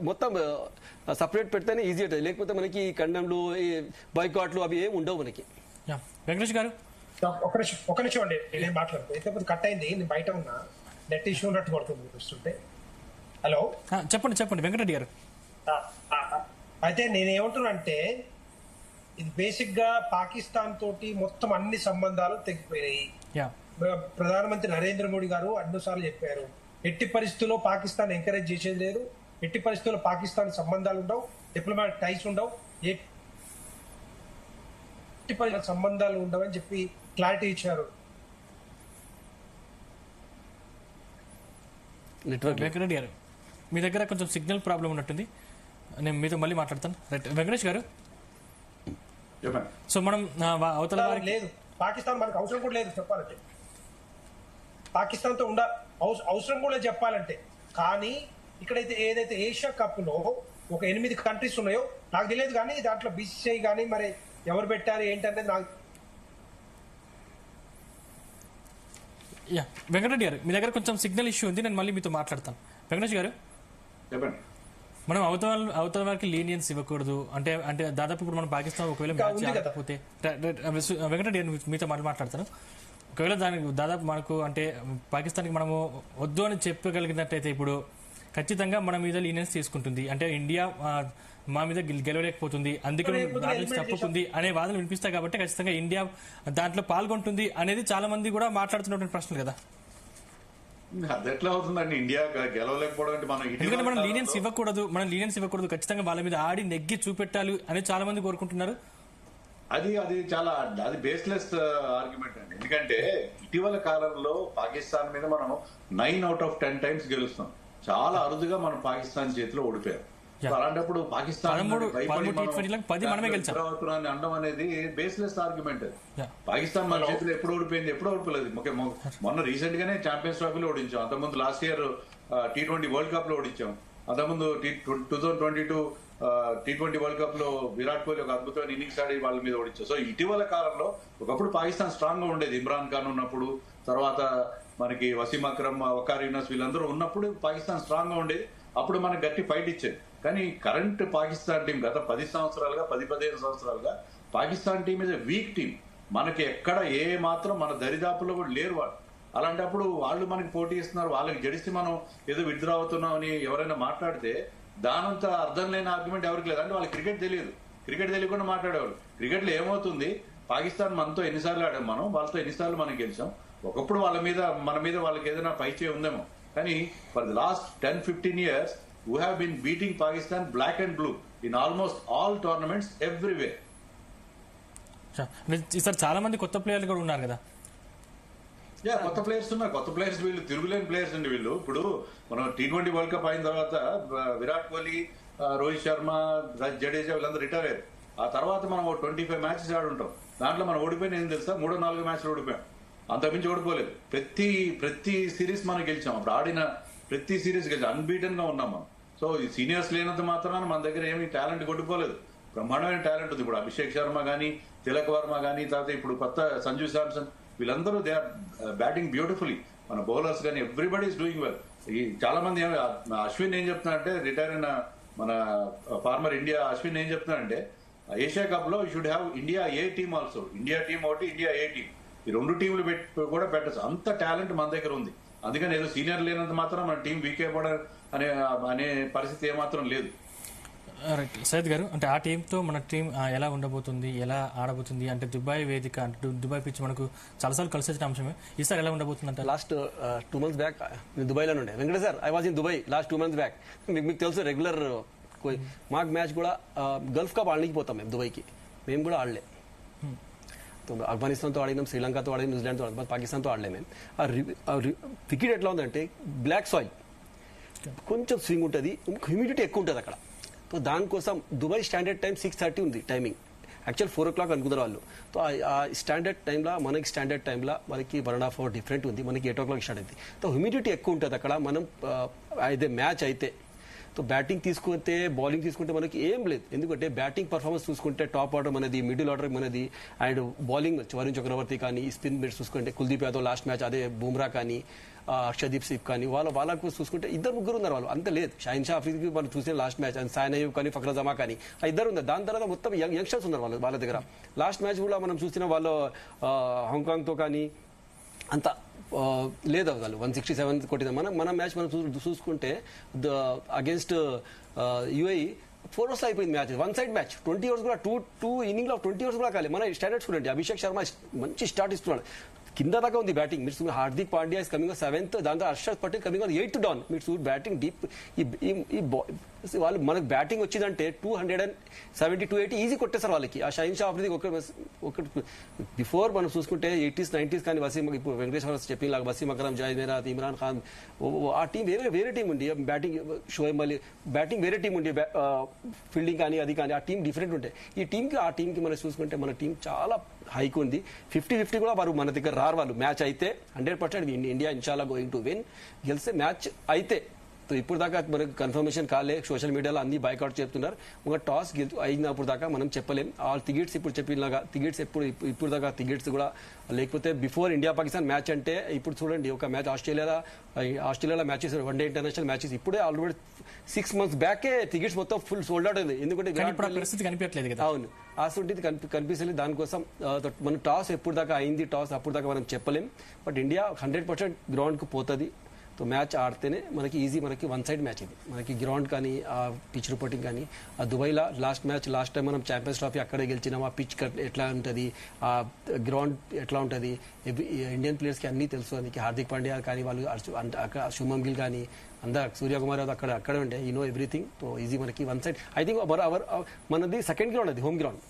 మొత్తం సపరేట్ పెడితేనే ఈజీ అవుతుంది. లేకపోతే మనకి కండెంలు, బాయ్కాట్లు అవి ఏమి ఉండవు మనకి. వెంకటేష్ గారు ఒక నిమిషం అండి, నేను మాట్లాడుతూ అయితే కట్ అయింది. నేను బయట ఉన్నా, నెట్ ఇష్యూ ఉన్నట్టు పడుతుంది చూస్తుంటే. హలో చెప్పండి వెంకటరెడ్డి గారు. అయితే నేను ఏమంటున్నా అంటే ఇది బేసిక్ గా పాకిస్తాన్ తోటి మొత్తం అన్ని సంబంధాలు తెగిపోయినాయి. ప్రధానమంత్రి నరేంద్ర మోడీ గారు అన్నిసార్లు చెప్పారు, ఎట్టి పరిస్థితుల్లో పాకిస్తాన్ ఎంకరేజ్ చేసేది లేదు, ఎట్టి పరిస్థితుల్లో పాకిస్తాన్ సంబంధాలు ఉండవు, డిప్లొమాటిక్ టైస్ ఉండవు, ఎట్టి పరిస్థితుల్లో సంబంధాలు ఉండవని చెప్పి క్లారిటీ ఇచ్చారు. వెంకటరెడ్డి గారు మీ దగ్గర కొంచెం సిగ్నల్ ప్రాబ్లం ఉన్నట్టుంది, నేను మీతో మళ్ళీ మాట్లాడతాను. రైట్ వెంకటేష్ గారు. సో మనం అవతల లేదు, పాకిస్తాన్ మనకు అవసరం కూడా లేదు చెప్పాలంటే, పాకిస్తాన్ తో అవసరం కూడా చెప్పాలంటే. కానీ ఇక్కడైతే ఏదైతే ఏషియా కప్ లో ఒక 8 కంట్రీస్ ఉన్నాయో నాకు తెలియదు, కానీ దాంట్లో BCCI కానీ మరి ఎవరు పెట్టారు ఏంటనేది నాకు. వెంకటరెడ్డి గారు మీ దగ్గర కొంచెం సిగ్నల్ ఇష్యూ ఉంది, నేను మళ్ళీ మీతో మాట్లాడతాను. వెంకటేష్ గారు చెప్పండి. మనం అవతల వారికి లీనియన్స్ ఇవ్వకూడదు అంటే దాదాపు ఇప్పుడు మనం పాకిస్తాన్ ఒకవేళ మ్యాచ్ ఆడకపోతే, వెంకటరెడ్డి గారు మీతో మాట్లాడతాను. ఒకవేళ దానికి దాదాపు మనకు అంటే పాకిస్తాన్కి మనము వద్దు అని చెప్పగలిగినట్టయితే ఇప్పుడు ఖచ్చితంగా మన మీద లీనియన్స్ తీసుకుంటుంది, అంటే ఇండియా మా మీద గెలవలేకపోతుంది, అందుకే దాని నుంచి తప్పుకుంది అనే వాదనలు వినిపిస్తాయి. కాబట్టి ఖచ్చితంగా ఇండియా దాంట్లో పాల్గొంటుంది అనేది చాలా మంది కూడా మాట్లాడుతున్నటువంటి ప్రశ్నలు కదా. అది ఎట్లా అవుతుందండి ఇండియా గెలవలేకపోవడం అంటే మనం ఎందుకంటే మనం లీనియన్స్ ఇవ్వకూడదు, ఖచ్చితంగా వాళ్ళ మీద ఆడి నెగ్గి చూపెట్టాలి అని చాలా మంది కోరుకుంటున్నారు. అది చాలా అది బేస్లెస్ ఆర్గ్యుమెంట్ అండి. ఎందుకంటే ఇటీవల కాలంలో పాకిస్తాన్ మీద మనం 9 out of 10 times గెలుస్తాం. చాలా అరుదుగా మనం పాకిస్తాన్ చేతిలో ఓడిపోయాం. అలాంటప్పుడు పాకిస్తాన్ అనడం అనేది బేస్లెస్ ఆర్గ్యుమెంట్. పాకిస్తాన్ మన చేతిలో ఎప్పుడు ఓడిపోలేదు. మొన్న రీసెంట్ గానే ఛాంపియన్స్ ట్రోఫీలో ఓడించాం, అంతకుముందు last year T20 world cup లో ఓడించాం, అంతకుముందు 2022 T20 వరల్డ్ కప్ లో విరాట్ కోహ్లీ ఒక అద్భుతమైన ఇన్నింగ్స్ ఆడి వాళ్ళ మీద ఓడించారు. సో ఇటీవల కాలంలో ఒకప్పుడు పాకిస్తాన్ స్ట్రాంగ్ గా ఉండేది, ఇమ్రాన్ ఖాన్ ఉన్నప్పుడు, తర్వాత మనకి వసీం అక్రమ్, వకార్ యూనస్ వీళ్ళందరూ ఉన్నప్పుడు పాకిస్తాన్ స్ట్రాంగ్ గా ఉండేది, అప్పుడు మనకు గట్టి ఫైట్ ఇచ్చేది. కానీ కరెంట్ పాకిస్తాన్ టీం గత 10-15 సంవత్సరాలుగా Pakistan team is week team. మనకి ఎక్కడ ఏ మాత్రం మన దరిదాపుల్లో కూడా లేరు వాళ్ళు. అలాంటప్పుడు వాళ్ళు మనకి పోటీ ఇస్తున్నారు, వాళ్ళకి జడిసి మనం ఏదో విత్డ్రా అవుతున్నాం అని ఎవరైనా మాట్లాడితే దానంతా అర్థం లేని ఆర్గ్యుమెంట్ ఎవరికి లేదు. అంటే వాళ్ళకి క్రికెట్ తెలియకుండా మాట్లాడేవాళ్ళు. క్రికెట్ లో ఏమవుతుంది, పాకిస్తాన్ మనతో ఎన్నిసార్లు ఆడాం, మనం వాళ్ళతో ఎన్నిసార్లు మనం గెలిచాం. ఒకప్పుడు మన మీద వాళ్ళకి ఏదైనా పైచే ఉందేమో, కానీ for the last 10-15 years we have been beating Pakistan black and blue in almost all tournaments everywhere. Sir చాలా మంది కొత్త ప్లేయర్లు కూడా ఉన్నారు కదా. కొత్త ప్లేయర్స్ ఉన్నారు. కొత్త ప్లేయర్స్ వీళ్ళు తిరుగులేని ప్లేయర్స్ అండి వీళ్ళు. ఇప్పుడు మనం T20 వరల్డ్ కప్ అయిన తర్వాత విరాట్ కోహ్లీ, రోహిత్ శర్మ, జడేజా వీళ్ళందరూ రిటైర్ అయ్యారు. ఆ తర్వాత మనం 25 matches ఆడుంటాం. దాంట్లో మనం ఓడిపోయిన ఏం తెలుసా, 3-4 matches ఓడిపోయాం, అంతకుమించి ఓడిపోలేదు. ప్రతి సిరీస్ మనం గెలిచాం. అప్పుడు ఆడిన ప్రతి సిరీస్ గెలిచాం, అన్బీటన్ గా ఉన్నాం మనం. సో ఈ సీనియర్స్ లేనంత మాత్రాన మన దగ్గర ఏమీ టాలెంట్ కొట్టుకోలేదు. బ్రహ్మాండమైన టాలెంట్ ఉంది. ఇప్పుడు అభిషేక్ శర్మ గానీ, తిలక్ వర్మ గానీ, తర్వాత ఇప్పుడు కొత్త సంజు శాంసన్, వీళ్ళందరూ దే ఆర్ బ్యాటింగ్ బ్యూటిఫుల్లీ. మన బౌలర్స్ కానీ ఎవ్రీబడి ఈస్ డూయింగ్ వెల్. ఈ చాలా మంది అశ్విన్ ఏం చెప్తున్నారంటే, రిటైర్ అయిన మన ఫార్మర్ ఇండియా అశ్విన్ ఏం చెప్తున్నారంటే, ఏషియా కప్ లో you should have India A team also, India team ఒకటి, ఇండియా ఏ టీమ్, ఈ 2 టీంలు కూడా పెట్టచ్చు. అంత టాలెంట్ మన దగ్గర ఉంది. అందుకని ఏదో సీనియర్ లేనంత మాత్రం మన టీం వీక్ అయిపోవడం అనే పరిస్థితి ఏమాత్రం లేదు. రైట్ సయ్యద్ గారు, అంటే ఆ టీంతో మన టీం ఎలా ఉండబోతుంది, ఎలా ఆడబోతుంది, అంటే దుబాయ్ వేదిక, అంటే దుబాయ్ పిచ్ మనకు చాలాసార్లు కలిసి వచ్చిన అంశమే, ఈసారి ఎలా ఉండబోతుంది అంటే? లాస్ట్ 2 months బ్యాక్ నేను దుబాయ్లో ఉండే. Venkatesh sir, I was in Dubai last 2 months back. మీకు తెలుసు రెగ్యులర్ మాకు మ్యాచ్ కూడా గల్ఫ్ కప్ ఆడడానికి పోతాం మేము దుబాయ్కి. మేము కూడా ఆడలే. ఆఫ్ఘనిస్తాన్తో ఆడినాం, శ్రీలంకతో ఆడినాం, న్యూజిలాండ్తో ఆడినాం, పాకిస్తాన్తో ఆడలేము మేము. ఆ వికెట్ ఎట్లా ఉందంటే బ్లాక్ సాయిల్, కొంచెం స్వింగ్ ఉంటుంది, హ్యూమిడిటీ ఎక్కువ ఉంటుంది అక్కడ. సో దానికోసం దుబాయ్ స్టాండర్డ్ టైం 6:30 ఉంది టైమింగ్. యాక్చువల్ 4 o'clock అనుకున్నారు వాళ్ళు. సో ఆ స్టాండర్డ్ టైంలో మనకి స్టాండర్డ్ టైంలో మనకి 1.5 hour డిఫరెంట్ ఉంది. మనకి 8 o'clock స్టార్ట్ అయింది. సో హ్యూమిడిటీ ఎక్కువ ఉంటుంది అక్కడ. మనం అయితే మ్యాచ్ అయితే సో బ్యాటింగ్ తీసుకుంటే, బౌలింగ్ తీసుకుంటే మనకి ఏం లేదు. ఎందుకంటే బ్యాటింగ్ పర్ఫార్మెన్స్ చూసుకుంటే టాప్ ఆర్డర్ మనది, మిడిల్ ఆర్డర్ మనది, అండ్ బౌలింగ్ వరుణ్ చక్రవర్తి కానీ, స్పిన్ బిట్స్ చూసుకుంటే కుల్దీప్ యాదవ్ లాస్ట్ మ్యాచ్, అదే బుమ్రా కానీ, అక్షదీప్ సింగ్ కానీ, వాళ్ళకు చూసుకుంటే 2-3 ఉన్నారు వాళ్ళు. అంత లేదు. షాహిన్ షా అఫ్రీదీకి మనం చూసిన last match, and Saim Ayub కానీ, ఫక్ర జమా కానీ, 2 ఉన్నారు. దాని తర్వాత మొత్తం యంగ్స్టర్స్ ఉన్నారు వాళ్ళ దగ్గర. లాస్ట్ మ్యాచ్ కూడా మనం చూసిన వాళ్ళు హాంకాంగ్తో కానీ అంత లేదు, వాళ్ళు 167 కొట్టిన. మన మ్యాచ్ మనం చూసుకుంటే అగేన్స్ట్ యుఏఈ 4 overs అయిపోయింది మ్యాచ్. 1 side match. 20 overs కూడా టూ ఇన్నింగ్ లో 20 overs కూడా కాలేదు. మన స్టాండర్డ్స్ చూడండి, అభిషేక్ శర్మ మంచి స్టార్ట్ ఇస్తున్నాడు, కింద దాకా ఉంది బ్యాటింగ్. మీరు Hardik Pandya is coming 7th, దాంతో Harshad Patel coming 8th down. మీరు చూడు బ్యాటింగ్ డీప్. వాళ్ళు మనకు బ్యాటింగ్ వచ్చిందంటే 270-280 ఈజీ కొట్టేస్తారు వాళ్ళకి. ఆ షాహిన్ షా అఫ్రీదీ ఒక బిఫోర్ మనం చూసుకుంటే 80s 90s కానీ వసీం, ఇప్పుడు వెంకటేశ్వర చెప్పిన లాగా వసీం అక్రమ్, జాయిద్ మెహరాత్, ఇమ్రాన్ ఖాన్, ఆ టీం వేరే టీం ఉండి, బ్యాటింగ్ షోయబ్ అలీ, బ్యాటింగ్ వేరే టీం ఉండి, ఫీల్డింగ్ కానీ అది కానీ ఆ టీం డిఫరెంట్ ఉంటాయి. ఈ టీంకి మనం చూసుకుంటే మన టీం చాలా హైక్ ఉంది. 50-50 కూడా వారు మన దగ్గర రారు. వాళ్ళు మ్యాచ్ అయితే 100% ఇండియా ఇన్షాల్లా గోయింగ్ టు విన్. గెలిస్తే మ్యాచ్ అయితే. ఇప్పుడు దాకా మనకు కన్ఫర్మేషన్ కాలే, సోషల్ మీడియాలో అన్ని బైకౌట్ చెప్తున్నారు. ఒక టాస్ అయినప్పుడు దాకా మనం చెప్పలేం. ఆ టికెట్స్ ఇప్పుడు చెప్పినలాగా టికెట్స్ ఇప్పుడు దాకా టికెట్స్ కూడా లేకపోతే బిఫోర్ ఇండియా పాకిస్తాన్ మ్యాచ్ అంటే ఇప్పుడు చూడండి, ఒక మ్యాచ్ ఆస్ట్రేలియాలో మ్యాచెస్, వన్డే ఇంటర్నేషనల్ మ్యాచెస్ ఇప్పుడే ఆల్రెడీ 6 months బ్యాకే టికెట్స్ మొత్తం ఫుల్ సోల్డ్ అవుట్ అయింది. ఎందుకంటే పరిస్థితి కనిపించలేదు కదా. అవును, ఆసంటిది కనిపిస్తలేదు. దానికోసం మన టాస్ ఎప్పుడు దాకా అయింది, టాస్ అప్పుడు దాకా మనం చెప్పలేం. బట్ ఇండియా 100% గ్రౌండ్ కు పోతుంది. సో సో మ్యాచ్ ఆడితేనే మనకి ఈజీ, మనకి వన్ సైడ్ మ్యాచ్ ఇది. మనకి గ్రౌండ్ కానీ ఆ పిచ్ రిపోర్టింగ్ కానీ ఆ దుబాయ్లో లాస్ట్ టైం మనం ఛాంపియన్స్ ట్రోఫీ అక్కడే గెలిచినాం. ఆ పిచ్ ఎట్లా ఉంటుంది, ఆ గ్రౌండ్ ఎట్లా ఉంటుంది, ఇండియన్ ప్లేయర్స్కి అన్నీ తెలుసు. అందుకే హార్దిక్ పాండ్యా కానీ వాళ్ళు అక్కడ శుభం గిల్ కానీ అందరు సూర్యకుమార్ యాదవ్ అక్కడే ఉంటే you know everything. So easy మనకి వన్ సైడ్. ఐ థింక్ మనది సెకండ్ గ్రౌండ్, అది హోమ్ గ్రౌండ్.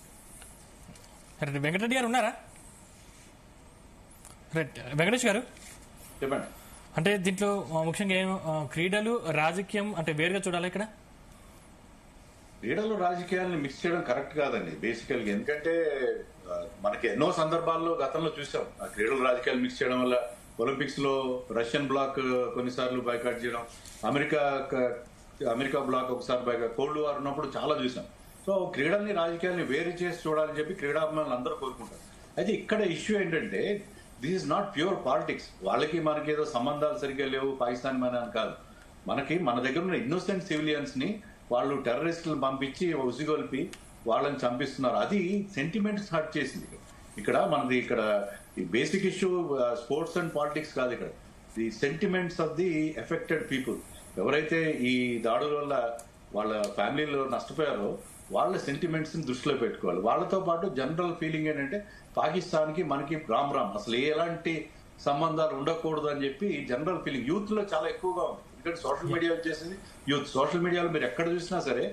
వెంకటరెడ్డి గారు ఉన్నారా? రైట్, వెంకటేష్ గారు చెప్పండి. అంటే దీంట్లో ముఖ్యంగా ఏం క్రీడలు రాజకీయం అంటే వేరుగా చూడాలి ఇక్కడ? క్రీడలు రాజకీయాలను మిక్స్ చేయడం కరెక్ట్ కాదండి బేసికల్గా. ఎందుకంటే మనకి ఎన్నో సందర్భాల్లో గతంలో చూసాం ఆ క్రీడలు రాజకీయాలు మిక్స్ చేయడం వల్ల. ఒలింపిక్స్ లో రష్యన్ బ్లాక్ కొన్నిసార్లు బైకాట్ చేయడం, అమెరికా బ్లాక్ ఒకసారి బైకాట్, కోల్డ్ వార్ ఉన్నప్పుడు చాలా చూసాం. సో క్రీడల్ని రాజకీయాల్ని వేరు చేసి చూడాలని చెప్పి క్రీడాభిమానులు అందరూ కోరుకుంటారు. అయితే ఇక్కడ ఇష్యూ ఏంటంటే this is not pure politics. వాళ్ళకి మనకి ఏదో సంబంధాలు సరిగ్గా లేవు పాకిస్తాన్ మన అని కాదు. మన దగ్గర ఉన్న ఇన్నోసెంట్ సివిలియన్స్ ని వాళ్ళు టెర్రరిస్టులు పంపించి ఉసిగొల్పి వాళ్ళని చంపిస్తున్నారు. అది సెంటిమెంట్స్ హర్ట్ చేసింది. ఇక్కడ మనది ఈ basic issue sports and politics కాదు. ఇక్కడ the sentiments of the affected people, ఎవరైతే ఈ దాడుల వల్ల వాళ్ళ ఫ్యామిలీలో నష్టపోయారో వాళ్ళ సెంటిమెంట్స్ ని దృష్టిలో పెట్టుకోవాలి. వాళ్ళతో పాటు జనరల్ ఫీలింగ్ ఏంటంటే పాకిస్తాన్ కి మనకి రామ్ అసలు ఎలాంటి సంబంధాలు ఉండకూడదు అని చెప్పి జనరల్ ఫీలింగ్ యూత్ లో చాలా ఎక్కువగా ఉంది. ఎందుకంటే సోషల్ మీడియా వచ్చేసింది. సోషల్ మీడియాలో మీరు ఎక్కడ చూసినా సరే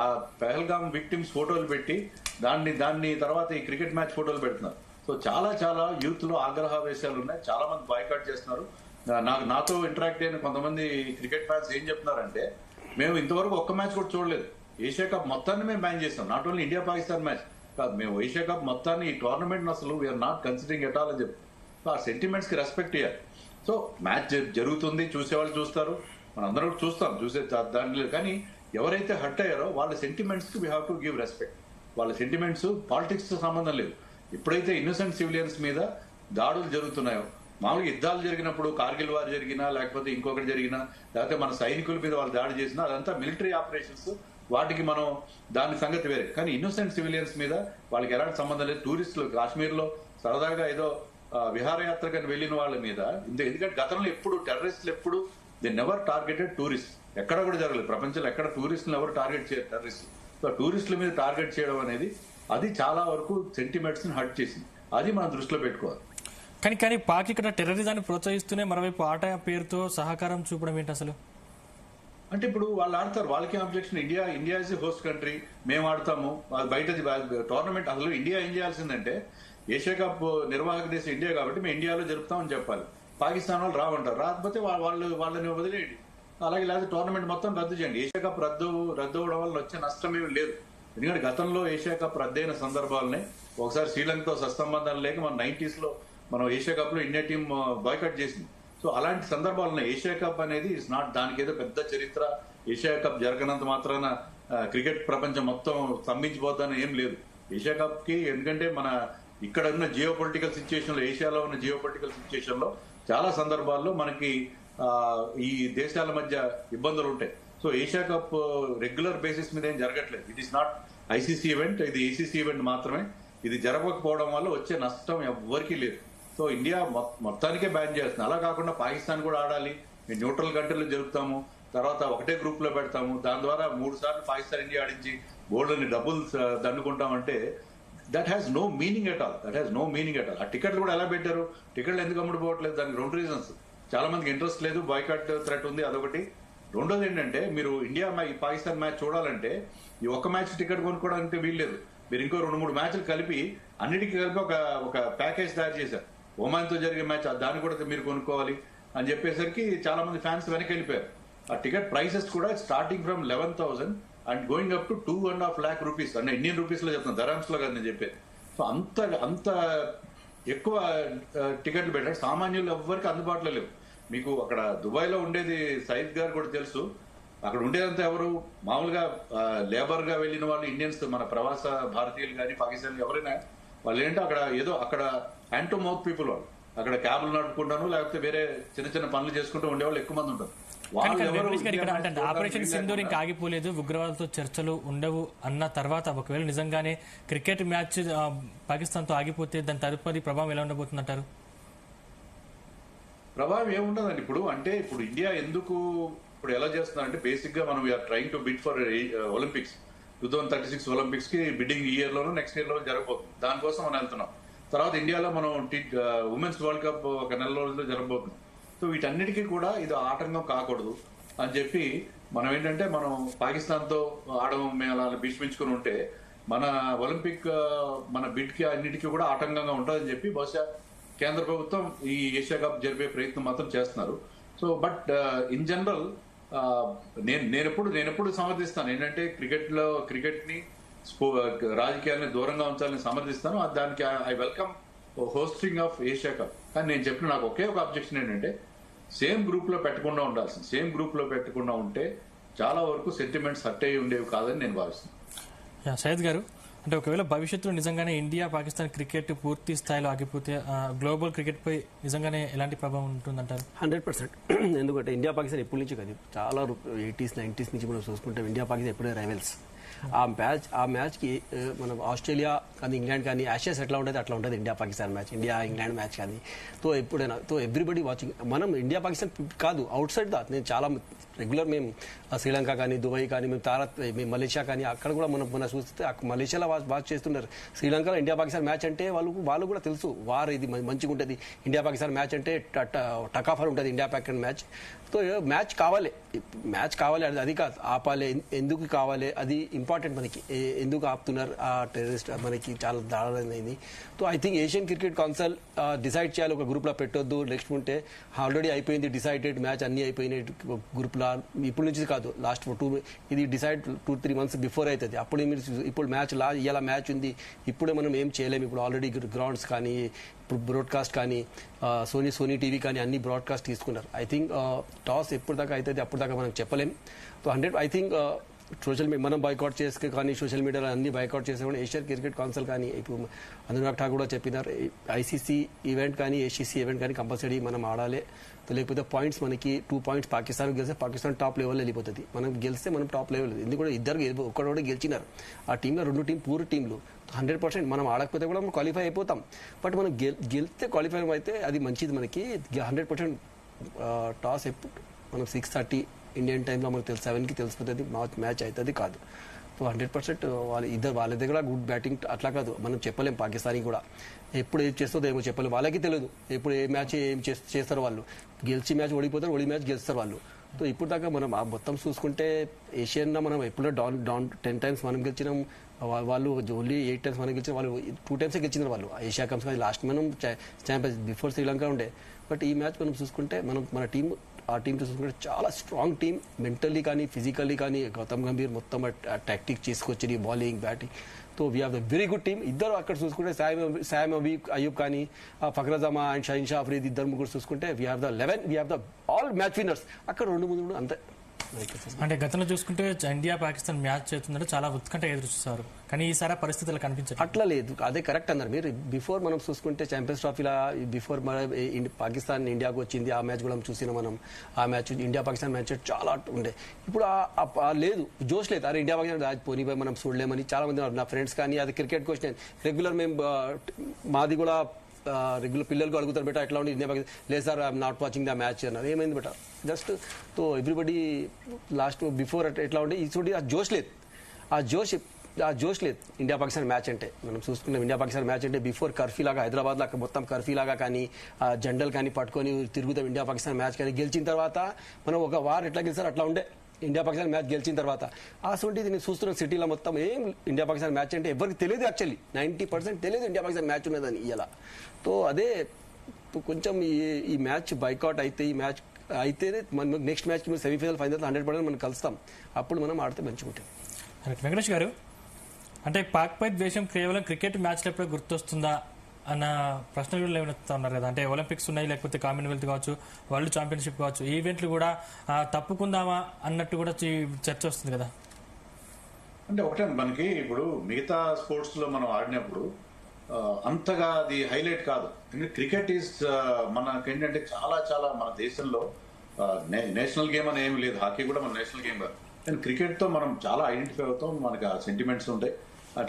ఆ పెహల్గామ్ విక్టిమ్స్ ఫోటోలు పెట్టి దాన్ని తర్వాత ఈ క్రికెట్ మ్యాచ్ ఫోటోలు పెడుతున్నారు. సో చాలా యూత్ లో ఆగ్రహావేశాలు ఉన్నాయి. చాలా మంది బాయ్కాట్ చేస్తున్నారు. నాతో ఇంటరాక్ట్ అయిన కొంతమంది క్రికెట్ ఫ్యాన్స్ ఏం చెప్తున్నారంటే మేము ఇంతవరకు ఒక్క మ్యాచ్ కూడా చూడలేదు, ఏషియా కప్ మొత్తాన్ని మేము బ్యాన్ చేస్తాం, not only India Pakistan match కాదు, మేము ఏషియా కప్ మొత్తాన్ని ఈ టోర్నమెంట్ అసలు we're not considering at all అని చెప్పి. సో ఆ సెంటిమెంట్స్ కి రెస్పెక్ట్ ఇవ్వాలి. సో మ్యాచ్ జరుగుతుంది, చూసేవాళ్ళు చూస్తారు, మనందరం కూడా చూసే దాంట్లో. కానీ ఎవరైతే హర్ట్ అయ్యారో వాళ్ళ సెంటిమెంట్స్ కి we have to give respect. వాళ్ళ సెంటిమెంట్స్ పాలిటిక్స్ తో సంబంధం లేదు. ఎప్పుడైతే ఇన్నోసెంట్ సివిలియన్స్ మీద దాడులు జరుగుతున్నాయో, మామూలుగా యుద్ధాలు జరిగినప్పుడు కార్గిల్ వార్ జరిగినా లేకపోతే ఇంకొకటి జరిగినా లేకపోతే మన సైనికుల మీద వాళ్ళు దాడి చేసినా అదంతా మిలిటరీ ఆపరేషన్స్, వాటికి మనం దాని సంగతి వేరే. కానీ ఇన్నోసెంట్ సివిలియన్స్ మీద వాళ్ళకి ఎలాంటి సంబంధం లేదు. టూరిస్టులు కాశ్మీర్ లో సరదాగా ఏదో విహారయాత్రకని వెళ్ళిన వాళ్ళ మీద ఎందుకంటే గతంలో ఎప్పుడు టెర్రరిస్టులు ఎప్పుడు దే నెవర్ టార్గెటెడ్ టూరిస్ట్. ఎక్కడ కూడా జరగలేదు ప్రపంచంలో, ఎక్కడ టూరిస్టులు ఎవరు టార్గెట్ చేయరు టెర్రరిస్టులు. సో టూరిస్టుల మీద టార్గెట్ చేయడం అనేది అది చాలా వరకు సెంటిమెంట్స్ ని హర్ట్ చేసింది. అది మనం దృష్టిలో పెట్టుకోవాలి. కానీ పాక్ ఇక్కడ టెర్రరిజాన్ని ప్రోత్సహిస్తూనే మరోవైపు ఆట పేరుతో సహకారం చూపడం ఏంటి అసలు? అంటే ఇప్పుడు వాళ్ళు ఆడతారు, వాళ్ళకి objection. India is host country, మేము ఆడతాము. బయట టోర్నమెంట్ అసలు ఇండియా ఏం చేయాల్సిందంటే ఏషియా కప్ నిర్వాహక దేశం ఇండియా కాబట్టి మేము ఇండియాలో జరుపుతామని చెప్పాలి. పాకిస్తాన్ వాళ్ళు రావంటారు, రాకపోతే వాళ్ళని వదిలేయండి. అలాగే లేదా టోర్నమెంట్ మొత్తం రద్దు చేయండి. ఏషియా కప్ రద్దు అవ్వడం వల్ల వచ్చే నష్టం ఏమి లేదు. ఎందుకంటే గతంలో ఏషియా కప్ రద్దయిన సందర్భాలని ఒకసారి శ్రీలంకతో సత్సంబంధాలు లేక మన 90s లో మనం ఏషియా కప్ లో ఇండియా టీం బాయ్కాట్ చేసింది. సో అలాంటి సందర్భాలు ఉన్నాయి. ఏషియా కప్ అనేది ఇస్ నాట్, దానికి ఏదో పెద్ద చరిత్ర, ఏషియా కప్ జరగనంత మాత్రాన క్రికెట్ ప్రపంచం మొత్తం స్తంభించిపోతానని ఏం లేదు. ఏషియా కప్ కి ఎందుకంటే మన ఇక్కడ ఉన్న జియో పొలిటికల్ సిచ్యుయేషన్ లో, ఏషియాలో ఉన్న జియో పొలిటికల్ సిచ్యుయేషన్ లో చాలా సందర్భాల్లో మనకి ఈ దేశాల మధ్య ఇబ్బందులు ఉంటాయి. So Asia cup regular basis మీద ఏం జరగట్లేదు. It is not ICC event, ఇది ఏసీసీ ఈవెంట్ మాత్రమే. ఇది జరగకపోవడం వల్ల వచ్చే నష్టం ఎవ్వరికీ లేదు. సో ఇండియా మొత్తానికే బ్యాన్ చేస్తుంది. అలా కాకుండా పాకిస్తాన్ కూడా ఆడాలి, మేము న్యూట్రల్ కంట్రీలో జరుపుతాము, తర్వాత ఒకటే గ్రూప్ లో పెడతాము, దాని ద్వారా 3 సార్లు పాకిస్తాన్ ఇండియా ఆడించి గోల్డ్ని డబ్బులు దండుకుంటామంటే that has no meaning at all. ఆ టికెట్లు కూడా ఎలా పెట్టారు, టికెట్లు ఎందుకు అమ్ముడుపోవట్లేదు? దానికి 2 రీజన్స్. చాలా మందికి ఇంట్రెస్ట్ లేదు, బాయ్కాట్ థ్రెట్ ఉంది, అదొకటి. రెండోది ఏంటంటే మీరు ఇండియా పాకిస్తాన్ మ్యాచ్ చూడాలంటే ఈ ఒక్క మ్యాచ్ టికెట్ కొనుక్కోవడానికి వీల్లేదు. మీరు ఇంకో 2-3 మ్యాచ్లు కలిపి అన్నిటికీ కలిపి ఒక ప్యాకేజ్ తయారు చేశారు. ఒమాన్ తో జరిగే మ్యాచ్ దాన్ని కూడా మీరు కొనుక్కోవాలి అని చెప్పేసరికి చాలా మంది ఫ్యాన్స్ వెనక్కి వెళ్ళిపోయారు. ఆ టికెట్ ప్రైసెస్ కూడా starting from 11,000 and going up to 2.5 lakh rupees, అంటే ఇండియన్ రూపీస్ లో చెప్తాను, దరామ్స్ లో కాదు నేను చెప్పేది. సో అంత ఎక్కువ టికెట్లు పెట్టారు. సామాన్యులు ఎవ్వరికి అందుబాటులో లేవు. మీకు అక్కడ దుబాయ్ లో ఉండేది సయీద్ గారు కూడా తెలుసు. అక్కడ ఉండేదంతా ఎవరు, మామూలుగా లేబర్ గా వెళ్ళిన వాళ్ళు ఇండియన్స్, మన ప్రవాస భారతీయులు కానీ పాకిస్తాన్ ఎవరైనా వాళ్ళు ఏంటో అక్కడ హ్యాండ్ టు మౌత్ పీపుల్. వాళ్ళు అక్కడ క్యాబ్లు నడుపుకుంటాను లేకపోతే వేరే చిన్న పనులు చేసుకుంటూ ఉండేవాళ్ళు ఎక్కువ మంది ఉంటారు. ఆపరేషన్ సింధూర్ ఇంకా ఆగిపోలేదు, ఉగ్రవాదులతో చర్చలు ఉండవు అన్న తర్వాత ఒకవేళ నిజంగానే క్రికెట్ మ్యాచ్ పాకిస్తాన్ తో ఆగిపోతే దాని తదుపరి ప్రభావం ఎలా ఉండబోతుందంటారు? ప్రభావం ఏముండదండి. ఇప్పుడు ఇండియా ఎందుకు ఇప్పుడు ఎలా చేస్తున్నారంటే బేసిక్ గా మనం we're trying to bid for Olympics 2036 Olympics కి బిడ్డింగ్ ఈ ఇయర్ లోనూ నెక్స్ట్ ఇయర్ లో జరగబోతుంది. దానికోసం మనం వెళ్తున్నాం. తర్వాత ఇండియాలో మనం ఉమెన్స్ వరల్డ్ కప్ ఒక నెల రోజుల్లో జరగబోతుంది. సో వీటన్నిటికీ కూడా ఇది ఆటంకం కాకూడదు అని చెప్పి మనం ఏంటంటే మనం పాకిస్తాన్ తో ఆడడం మేము అలా భీష్మించుకుని ఉంటే మన ఒలింపిక్ మన బిడ్ కి అన్నిటికీ కూడా ఆటంకంగా ఉంటుందని చెప్పి బహుశా కేంద్ర ప్రభుత్వం ఈ ఏషియా కప్ జరిపే ప్రయత్నం మాత్రం చేస్తున్నారు. సో బట్ ఇన్ జనరల్ నేనెప్పుడు సమర్థిస్తాను ఏంటంటే క్రికెట్ ని రాజకీయాలని దూరంగా ఉంచాలని సమర్థిస్తాను. దానికి I welcome hosting of Asia cup. కానీ నేను చెప్పిన నాకు ఒకే ఒక అబ్జెక్షన్ ఏంటంటే సేమ్ గ్రూప్ లో పెట్టకుండా ఉండాల్సింది. సేమ్ గ్రూప్ లో పెట్టకుండా ఉంటే చాలా వరకు సెంటిమెంట్స్ హర్ట్ అయ్యి ఉండేవి కాదని నేను భావిస్తున్నాను. సయ్యద్ గారు, అంటే ఒకవేళ భవిష్యత్తులో నిజంగానే ఇండియా పాకిస్తాన్ క్రికెట్ పూర్తి స్థాయిలో ఆగిపోతే గ్లోబల్ క్రికెట్ పై నిజంగానే ఎలాంటి ప్రభావం ఉంటుందంటారు? 100%. ఎందుకంటే ఇండియా పాకిస్తాన్ ఎప్పటి నుంచి కాదు, చాలా 80s 90s నుంచి మనం చూసుకుంటాం. ఇండియా పాకిస్తాన్ ఎప్పుడే రైవల్స్. ఆ మ్యాచ్కి మనం ఆస్ట్రేలియా కానీ ఇంగ్లాండ్ కానీ యాషెస్ ఎట్లా ఉంటుంది అట్లా ఉంటుంది India Pakistan match, India England match కానీ. ఎప్పుడైనా ఎవ్రీబడి వాచింగ్. మనం ఇండియా పాకిస్తాన్ కాదు, అవుట్ సైడ్ దా. నేను చాలా రెగ్యులర్ మేము శ్రీలంక కానీ దుబాయ్ కానీ మేము మలేషియా కానీ అక్కడ కూడా మనం చూస్తే మలేషియాలో వాచ్ చేస్తున్నారు. శ్రీలంకలో ఇండియా పాకిస్తాన్ మ్యాచ్ అంటే వాళ్ళు కూడా తెలుసు వారు ఇది మంచిగా ఉంటుంది. ఇండియా పాకిస్తాన్ మ్యాచ్ అంటే టకాఫర్ ఉంటుంది India Pakistan match. So match కావాలి అది కాదు, ఆపాలి. ఎందుకు కావాలి అది ఇంపార్టెంట్ మనకి. ఎందుకు ఆపుతున్నారు ఆ టెర్రరిస్ట్ మనకి చాలా దారుణమైంది. So I think Asian cricket council decide చేయాలి, ఒక గ్రూప్లో పెట్టొద్దు. నెక్స్ట్ ఉంటే ఆల్రెడీ అయిపోయింది డిసైడెడ్ మ్యాచ్, అన్ని అయిపోయినాయి గ్రూప్లో. ఇప్పటి నుంచి కాదు, లాస్ట్ ఇది డిసైడ్ 2-3 months బిఫోర్ అవుతుంది. ఇప్పుడు మ్యాచ్ ఇలా మ్యాచ్ ఉంది, ఇప్పుడే మనం ఏం చేయలేము. ఇప్పుడు ఆల్రెడీ గ్రౌండ్స్ కానీ ఇప్పుడు బ్రాడ్కాస్ట్ కానీ సోనీ టీవీ కానీ అన్ని బ్రాడ్కాస్ట్ తీసుకున్నారు. ఐ థింక్ టాస్ ఎప్పుడు దాకా అవుతుంది అప్పుడు దాకా మనం చెప్పలేం. So 100 I think social media మనం బైకాట్ చేస్తే కానీ సోషల్ మీడియాలో అన్ని బైకాట్ చేసే కూడా ఏషియన్ క్రికెట్ కౌన్సిల్ కానీ ఇప్పుడు అనురాగ్ ఠాకూర్ కూడా చెప్పినారు, ఐసీసీ ఈవెంట్ కానీ ఏసీసీ ఈవెంట్ కానీ కంపల్సరీ మనం ఆడాలి. లేకపోతే పాయింట్స్ మనకి 2 points పాకిస్తాన్ గెలిస్తే పాకిస్తాన్ టాప్ లెవెల్ వెళ్ళిపోతుంది. మనం గెలిస్తే మనం టాప్ లెవెల్. ఎందుకంటే ఇద్దరు ఒక్కడోడే గెలిచినారు. ఆ టీంలో 2 టీం పూర్ టీంలు. 100% మనం ఆడకపోతే కూడా మనం క్వాలిఫై అయిపోతాం. బట్ మనం గెలిస్తే క్వాలిఫై అయితే అది మంచిది మనకి. 100% టాస్ ఎప్పుడు మనం 6:30 ఇండియన్ టైంలో మనకు 7కి తెలిసిపోతుంది మ్యాచ్ అవుతుంది కాదు. సో 100% వాళ్ళ దగ్గర గుడ్ బ్యాటింగ్ అట్లా కాదు, మనం చెప్పలేం. పాకిస్తాన్కి కూడా ఎప్పుడు ఏం చేస్తుందో ఏమో చెప్పలేం. వాళ్ళకి తెలియదు ఎప్పుడు ఏ మ్యాచ్ ఏం చేస్తారు వాళ్ళు. గెలిచి మ్యాచ్ ఓడిపోతారు, ఓడి మ్యాచ్ గెలుస్తారు వాళ్ళు. సో ఇప్పుడు దాకా మనం మొత్తం చూసుకుంటే ఏషియన్లో మనం ఎప్పుడో డౌన్ 10 times మనం గెలిచినాం. వాళ్ళు ఓన్లీ 8 times మనం గెలిచిన, వాళ్ళు 2 times గెలిచినారు వాళ్ళు ఏషియా కప్స్. లాస్ట్ మనం ఛాంపియన్స్ బిఫోర్ శ్రీలంక ఉండే. బట్ ఈ మ్యాచ్ మనం చూసుకుంటే మన టీం ఆ టీం చూసుకుంటే చాలా స్ట్రాంగ్ టీం. మెంటల్లీ కానీ ఫిజికల్లీ కానీ గౌతమ్ గంభీర్ మొత్తం టాక్టిక్ చేసుకొచ్చి bowling batting. So we have the very good team. ఇద్దరు అక్కడ చూసుకుంటే సామ్ అయూబ్ కానీ ఫక్ర్ జమా అండ్ షాహిన్ షా అఫ్రీద్ ఇద్దరు ముగ్గురు చూసుకుంటే we have the 11. We have the all match winners. అక్కడ 2-3 అంతే. అంటే గతంలో చూసుకుంటే ఇండియా పాకిస్తాన్ మ్యాచ్ చేస్తుందంటే చాలా ఉత్కంఠ ఎదురు చూస్తారు, కానీ ఈసారి పరిస్థితులు కనిపించారు. అట్లా లేదు, అదే కరెక్ట్ అన్నారు మీరు. బిఫోర్ మనం చూసుకుంటే ఛాంపియన్స్ ట్రోఫీలా బిఫోర్ పాకిస్తాన్ ఇండియాకు వచ్చింది, ఆ మ్యాచ్ కూడా చూసినా మనం. ఆ మ్యాచ్ ఇండియా పాకిస్తాన్ మ్యాచ్ చాలా ఉండే. ఇప్పుడు లేదు, జోష్ లేదు. అరే ఇండియా పాకిస్తాన్ పోనీ మనం చూడలేమని చాలా మంది నా ఫ్రెండ్స్ కానీ. అది క్రికెట్ క్వశ్చన్ రెగ్యులర్ మేము మాది కూడా రెగ్యులర్ పిల్లలకు అడుగుతారు, బెటా ఎట్లా ఉండి ఇండియా పాకిస్తాన్. లేదు sir I'm not watching the match అన్నారు. ఏమైంది beta just. So everybody last before ఎట్లా ఉండి చూడండి, ఆ జోష్ లేదు ఇండియా పాకిస్తాన్ మ్యాచ్ అంటే. మనం చూసుకున్నాం ఇండియా పాకిస్తాన్ మ్యాచ్ అంటే బిఫోర్ కర్ఫ్యూ లాగా హైదరాబాద్ లాగా మొత్తం కర్ఫ్యూ లాగా కానీ జెండల్ కానీ పట్టుకొని తిరుగుతాం. ఇండియా పాకిస్తాన్ మ్యాచ్ కానీ గెలిచిన తర్వాత మనం ఒక వార్ ఎట్లా గెలిచారు అట్లా ఉండే ఇండియా పాకిస్తాన్ మ్యాచ్ గెలిచిన తర్వాత. అసలు నేను చూస్తున్నాను సిటీలో మొత్తం ఏం ఇండియా పాకిస్తాన్ మ్యాచ్ అంటే ఎవరికి తెలియదు. యాక్చువల్లీ 90% తెలియదు ఇండియా పాకిస్తాన్ మ్యాచ్ ఉన్నదని ఇలా. సో అదే కొంచెం ఈ మ్యాచ్ బైకాట్ అయితే, ఈ మ్యాచ్ అయితేనే మనం నెక్స్ట్ మ్యాచ్ సెమీఫైనల్ ఫైనల్ 100% మనం కలుస్తాం. అప్పుడు మనం ఆడితే మంచిగా ఉంటుంది. వెంకటేష్ గారు, అంటే పాక్ పై ద్వేషం కేవలం క్రికెట్ మ్యాచ్లు ఎప్పుడో గుర్తొస్తుందా అన్న ప్రశ్నలు లేవనెత్తా ఉన్నారు కదా. అంటే ఒలింపిక్స్ ఉన్నాయి, లేకపోతే కామన్వెల్త్ కావచ్చు, వరల్డ్ ఛాంపియన్షిప్ కావచ్చు, ఈ ఈవెంట్లు కూడా తప్పుకుందామా అన్నట్టు కూడా చర్చ వస్తుంది కదా. అంటే ఒకటే మనకి ఇప్పుడు మిగతా స్పోర్ట్స్ లో మనం ఆడినప్పుడు అంతగా అది హైలైట్ కాదు. క్రికెట్ ఈజ్ మనకేంటంటే చాలా చాలా మన దేశంలో నేషనల్ గేమ్ అని ఏమి లేదు. హాకీ కూడా మన నేషనల్ గేమ్ కాదు. కానీ క్రికెట్ తో మనం చాలా ఐడెంటిఫై అవుతాం, మనకి ఆ సెంటిమెంట్స్ ఉంటాయి.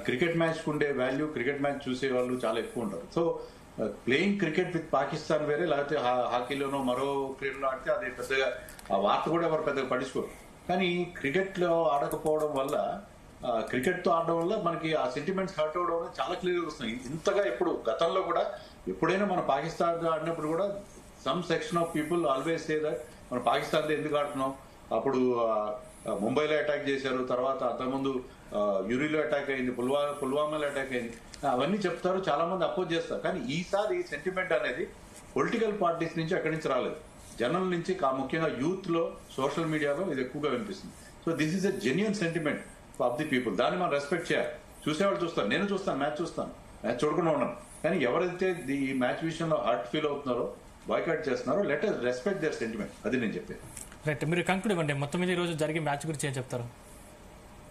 క్రికెట్ మ్యాచ్ ఉండే వాల్యూ, క్రికెట్ మ్యాచ్ చూసే వాళ్ళు చాలా ఎక్కువ ఉంటారు. So playing cricket with Pakistan వేరే, లేకపోతే హాకీలోనో మరో క్రీడలో ఆడితే అది పెద్దగా ఆ వార్త కూడా ఎవరు పెద్దగా పట్టించుకోరు. కానీ క్రికెట్ లో ఆడకపోవడం వల్ల, క్రికెట్ తో ఆడడం వల్ల మనకి ఆ సెంటిమెంట్స్ హర్ట్ అవడం అనేది చాలా క్లియర్గా వస్తుంది. ఇంతగా ఎప్పుడు గతంలో కూడా ఎప్పుడైనా మన పాకిస్తాన్ ఆడినప్పుడు కూడా some section of people always say that మన పాకిస్తాన్తో ఎందుకు ఆడుతున్నాం, అప్పుడు ముంబైలో అటాక్ చేశారు, తర్వాత అంతకుముందు యూరిలో అటాక్ అయింది, పుల్వామాలో అటాక్ అయింది, అవన్నీ చెప్తారు, చాలా మంది అపోజ్ చేస్తారు. కానీ ఈసారి సెంటిమెంట్ అనేది పొలిటికల్ పార్టీస్ నుంచి అక్కడి నుంచి రాలేదు, జనం నుంచి, ముఖ్యంగా యూత్ లో, సోషల్ మీడియాలో ఇది ఎక్కువగా వినిపిస్తుంది. So this is a genuine sentiment of the people. దాన్ని మనం రెస్పెక్ట్ చేయాలి. చూసేవాళ్ళు చూస్తారు, నేను చూస్తాను, మ్యాచ్ చూడకుండా ఉన్నాను. కానీ ఎవరైతే ఈ మ్యాచ్ విషయంలో హార్ట్ ఫీల్ అవుతున్నారో, బాయ్కాట్ చేస్తున్నారో, let us respect their sentiment. అది నేను చెప్పేది. రైట్, మీరు కంక్లూడ్ ఇవ్వండి. మొత్తం మీద ఈ రోజు జరిగే మ్యాచ్ గురించి ఏం చెప్తారు?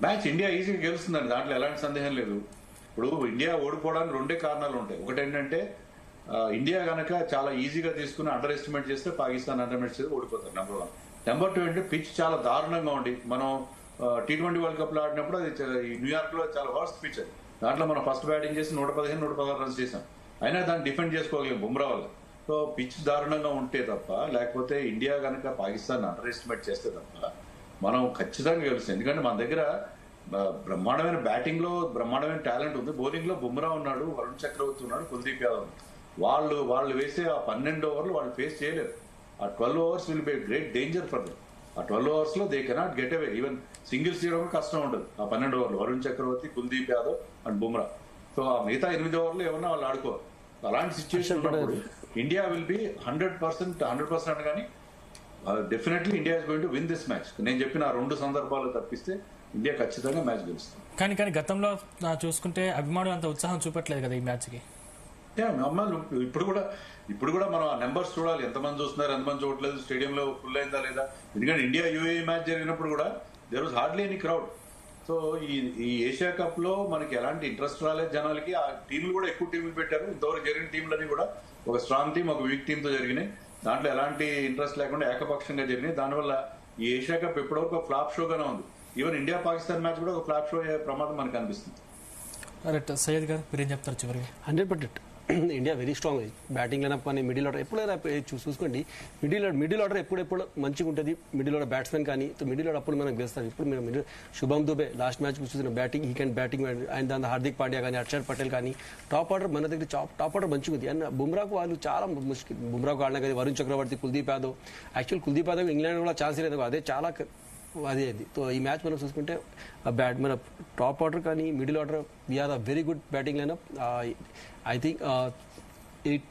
మ్యాచ్ ఇండియా ఈజీగా గెలుస్తుందండి, దాంట్లో ఎలాంటి సందేహం లేదు. ఇప్పుడు ఇండియా ఓడిపోవడానికి రెండే కారణాలు ఉంటాయి. ఒకటి ఏంటంటే ఇండియా గనక చాలా ఈజీగా తీసుకుని అండర్ ఎస్టిమేట్ చేస్తే పాకిస్తాన్ అండర్ ఎస్టిమేట్ చేస్తే ఓడిపోతారు, నెంబర్ 1. నెంబర్ 2 అంటే పిచ్ చాలా దారుణంగా ఉండి, మనం T20 వరల్డ్ కప్ లో ఆడినప్పుడు అది న్యూయార్క్ లో చాలా వర్స్ట్ పిచ్ అది. దాంట్లో మనం ఫస్ట్ బ్యాటింగ్ చేసి 115, 116 రన్స్ చేసాం, అయినా దాన్ని డిఫెండ్ చేసుకోగలిగాం బుమ్రా వల్ల. సో పిచ్ దారుణంగా ఉంటే తప్ప, లేకపోతే ఇండియా కనుక పాకిస్తాన్ అండర్ ఎస్టిమేట్ చేస్తే తప్ప మనం ఖచ్చితంగా గెలుస్తాం. ఎందుకంటే మన దగ్గర బ్రహ్మాండమైన బ్యాటింగ్ లో బ్రహ్మాండమైన టాలెంట్ ఉంది, బౌలింగ్ లో బుమ్రా ఉన్నాడు, వరుణ్ చక్రవర్తి ఉన్నాడు, కుల్దీప్ యాదవ్. వాళ్ళు వేసే ఆ 12 ఓవర్లు వాళ్ళు ఫేస్ చేయలేరు. ఆ 12 overs will be great danger for them. ఆ 12 ఓవర్స్ లో they cannot get away. Even singles చేయడం కష్టం ఉండదు ఆ 12 ఓవర్లు, వరుణ్ చక్రవర్తి, కుల్దీప్ యాదవ్ అండ్ బుమ్రా. సో ఆ మిగతా 8 ఓవర్లు ఏమన్నా వాళ్ళు ఆడుకోవాలి. అలాంటి సిచ్యువేషన్ ఉన్నప్పుడు ఇండియా విల్ బి 100% కానీ definitely India is going to win this match. నేను చెప్పిన ఆ 2 సందర్భాలు తప్పిస్తే ఇండియా ఖచ్చితంగా మ్యాచ్ గెలుస్తుంది. కానీ గతంలో చూసుకుంటే అభిమానులు అంత ఉత్సాహం చూపట్లేదు కదా ఈ మ్యాచ్ కి. అమ్మాయిలు ఇప్పుడు కూడా మనం ఆ నెంబర్స్ చూడాలి, ఎంతమంది చూస్తున్నారు, ఎంతమంది చూడట్లేదు, స్టేడియంలో ఫుల్ అయిందా లేదా. ఎందుకంటే ఇండియా యూఏఈ మ్యాచ్ జరిగినప్పుడు కూడా there was hardly any crowd. So ఈ ఏషియా కప్ లో మనకి ఎలాంటి ఇంట్రెస్ట్ రాలేదు జనాలకి. ఆ టీంలు కూడా ఎక్కువ టీంలు పెట్టారు. ఇంతవరకు జరిగిన టీంలన్నీ కూడా ఒక స్ట్రాంగ్ టీం, ఒక వీక్ టీంతో జరిగినాయి. దాంట్లో ఎలాంటి ఇంట్రెస్ట్ లేకుండా ఏకపక్షంగా జరిగినాయి. దానివల్ల ఈ ఏషియా కప్ ఎప్పటివరకు ఒక ఫ్లాప్ షోగానే ఉంది. ఈవెన్ ఇండియా పాకిస్తాన్ మ్యాచ్ కూడా ఒక ఫ్లాప్ షో అయ్యే ప్రమాదం మనకు అనిపిస్తుంది. రైట్, సయ్యద్ గారు మీరేం చెప్తారు చివరికి? 100% India very strong. Batting lineup కానీ మిడిల్ ఆర్డర్ ఎప్పుడైనా చూసుకోండి, మిడిల్ ఆర్డర్ ఎప్పుడెప్పుడు మంచిగా ఉంటుంది. మిడిల్ ఆర్డర్ బ్యాట్స్మెన్ కానీ మిడిల్ ఆర్డర్ అప్పుడు మనం గెలుస్తాం. ఇప్పుడు మీరు శుభం దుబే లాస్ట్ మ్యాచ్ చూసిన బ్యాటింగ్, ఈ క్యాన్ బ్యాటింగ్ అండ్ దాని హార్దిక్ పాండ్యా కానీ, అక్షర్ పటేల్ కానీ, టాప్ ఆర్డర్ మన దగ్గర టాప్ ఆర్డర్ మంచిగా ఉంది. అండ్ బుమ్రాకు వాళ్ళు చాలా ముష్కిల్. బుమ్రాకు ఆడినా కానీ వరుణ్ చక్రవర్తి, కుల్దీప్ యాదవ్. యాక్చువల్ కుల్దీప్ యాదవ్ ఇంగ్లాండ్ కూడా ఛాన్స్ లేదు, అదే చాలా అదే. సో ఈ మ్యాచ్ మనం చూసుకుంటే మన టాప్ ఆర్డర్ కానీ middle order we're a very good batting lineup. I think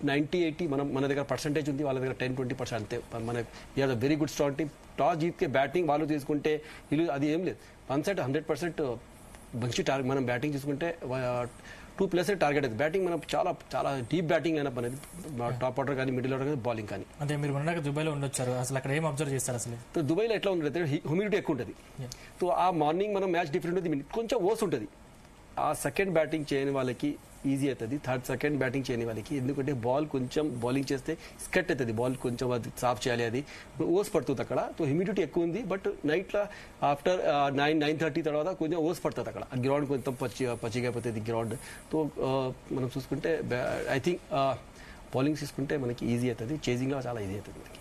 90-80 మన దగ్గర పర్సెంటేజ్ ఉంది, వాళ్ళ దగ్గర 10-20% అంతే. మన we are the very good strong team. Toss జీత్కే బ్యాటింగ్ వాళ్ళు తీసుకుంటే వీళ్ళు అది ఏం లేదు. 1 సైడ్ 100% మంచి టార్గెట్. మనం బ్యాటింగ్ చూసుకుంటే 2+ టార్గెట్ అది. బ్యాటింగ్ మనం చాలా డీప్ బ్యాటింగ్ లైనప్ అనేది, టాప్ ఆర్డర్ కానీ మిడిల్ ఆర్డర్ కానీ బౌలింగ్ కానీ. అంటే మీరు ఉన్నాక దుబాయ్లో ఉండొచ్చారు, అసలు అక్కడ ఏం అబ్జర్వ్ చేస్తారు అసలు? దుబాయ్లో ఎట్లా ఉంటుంది, హ్యూమిడిటీ ఎక్కువ ఉంటుంది. సో ఆ మార్నింగ్ మనం మ్యాచ్ డిఫరెంట్ ఉంటుంది, కొంచెం ఓస్ ఉంటుంది. ఆ సెకండ్ బ్యాటింగ్ చేయని వాళ్ళకి ఈజీ అవుతుంది, సెకండ్ బ్యాటింగ్ చేయని వాళ్ళకి. ఎందుకంటే బాల్ కొంచెం బౌలింగ్ చేస్తే స్కట్ అవుతుంది, బాల్ కొంచెం అది సాఫ్ చేయాలి, అది ఓస్ పడుతుంది అక్కడ. సో హ్యూమిడిటీ ఎక్కువ ఉంది. బట్ నైట్లో ఆఫ్టర్ 9-9:30 తర్వాత కొంచెం ఓస్ పడుతుంది అక్కడ. గ్రౌండ్ కొంచెం పచ్చిగా అయిపోతుంది గ్రౌండ్. సో మనం చూసుకుంటే ఐ థింక్ బౌలింగ్ తీసుకుంటే మనకి ఈజీ అవుతుంది, చేజింగ్లో చాలా ఈజీ అవుతుంది మనకి.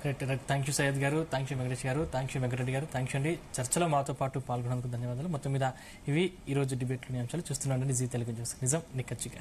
రైట్, థ్యాంక్ యూ సయ్యద్ గారు, థ్యాంక్ యూ వెంకటేష్ గారు, థ్యాంక్ యూ వెంకటరెడ్డి గారు, థ్యాంక్ యూ అండి. చర్చలో మాతో పాటు పాల్గొన్నందుకు ధన్యవాదాలు. మొత్తం మీద ఇవి ఈ రోజు డిబేట్లోని అంశాలు. చూస్తున్నాండి జీ తెలుగు న్యూస్, నిజం నిక్కచ్చిగా.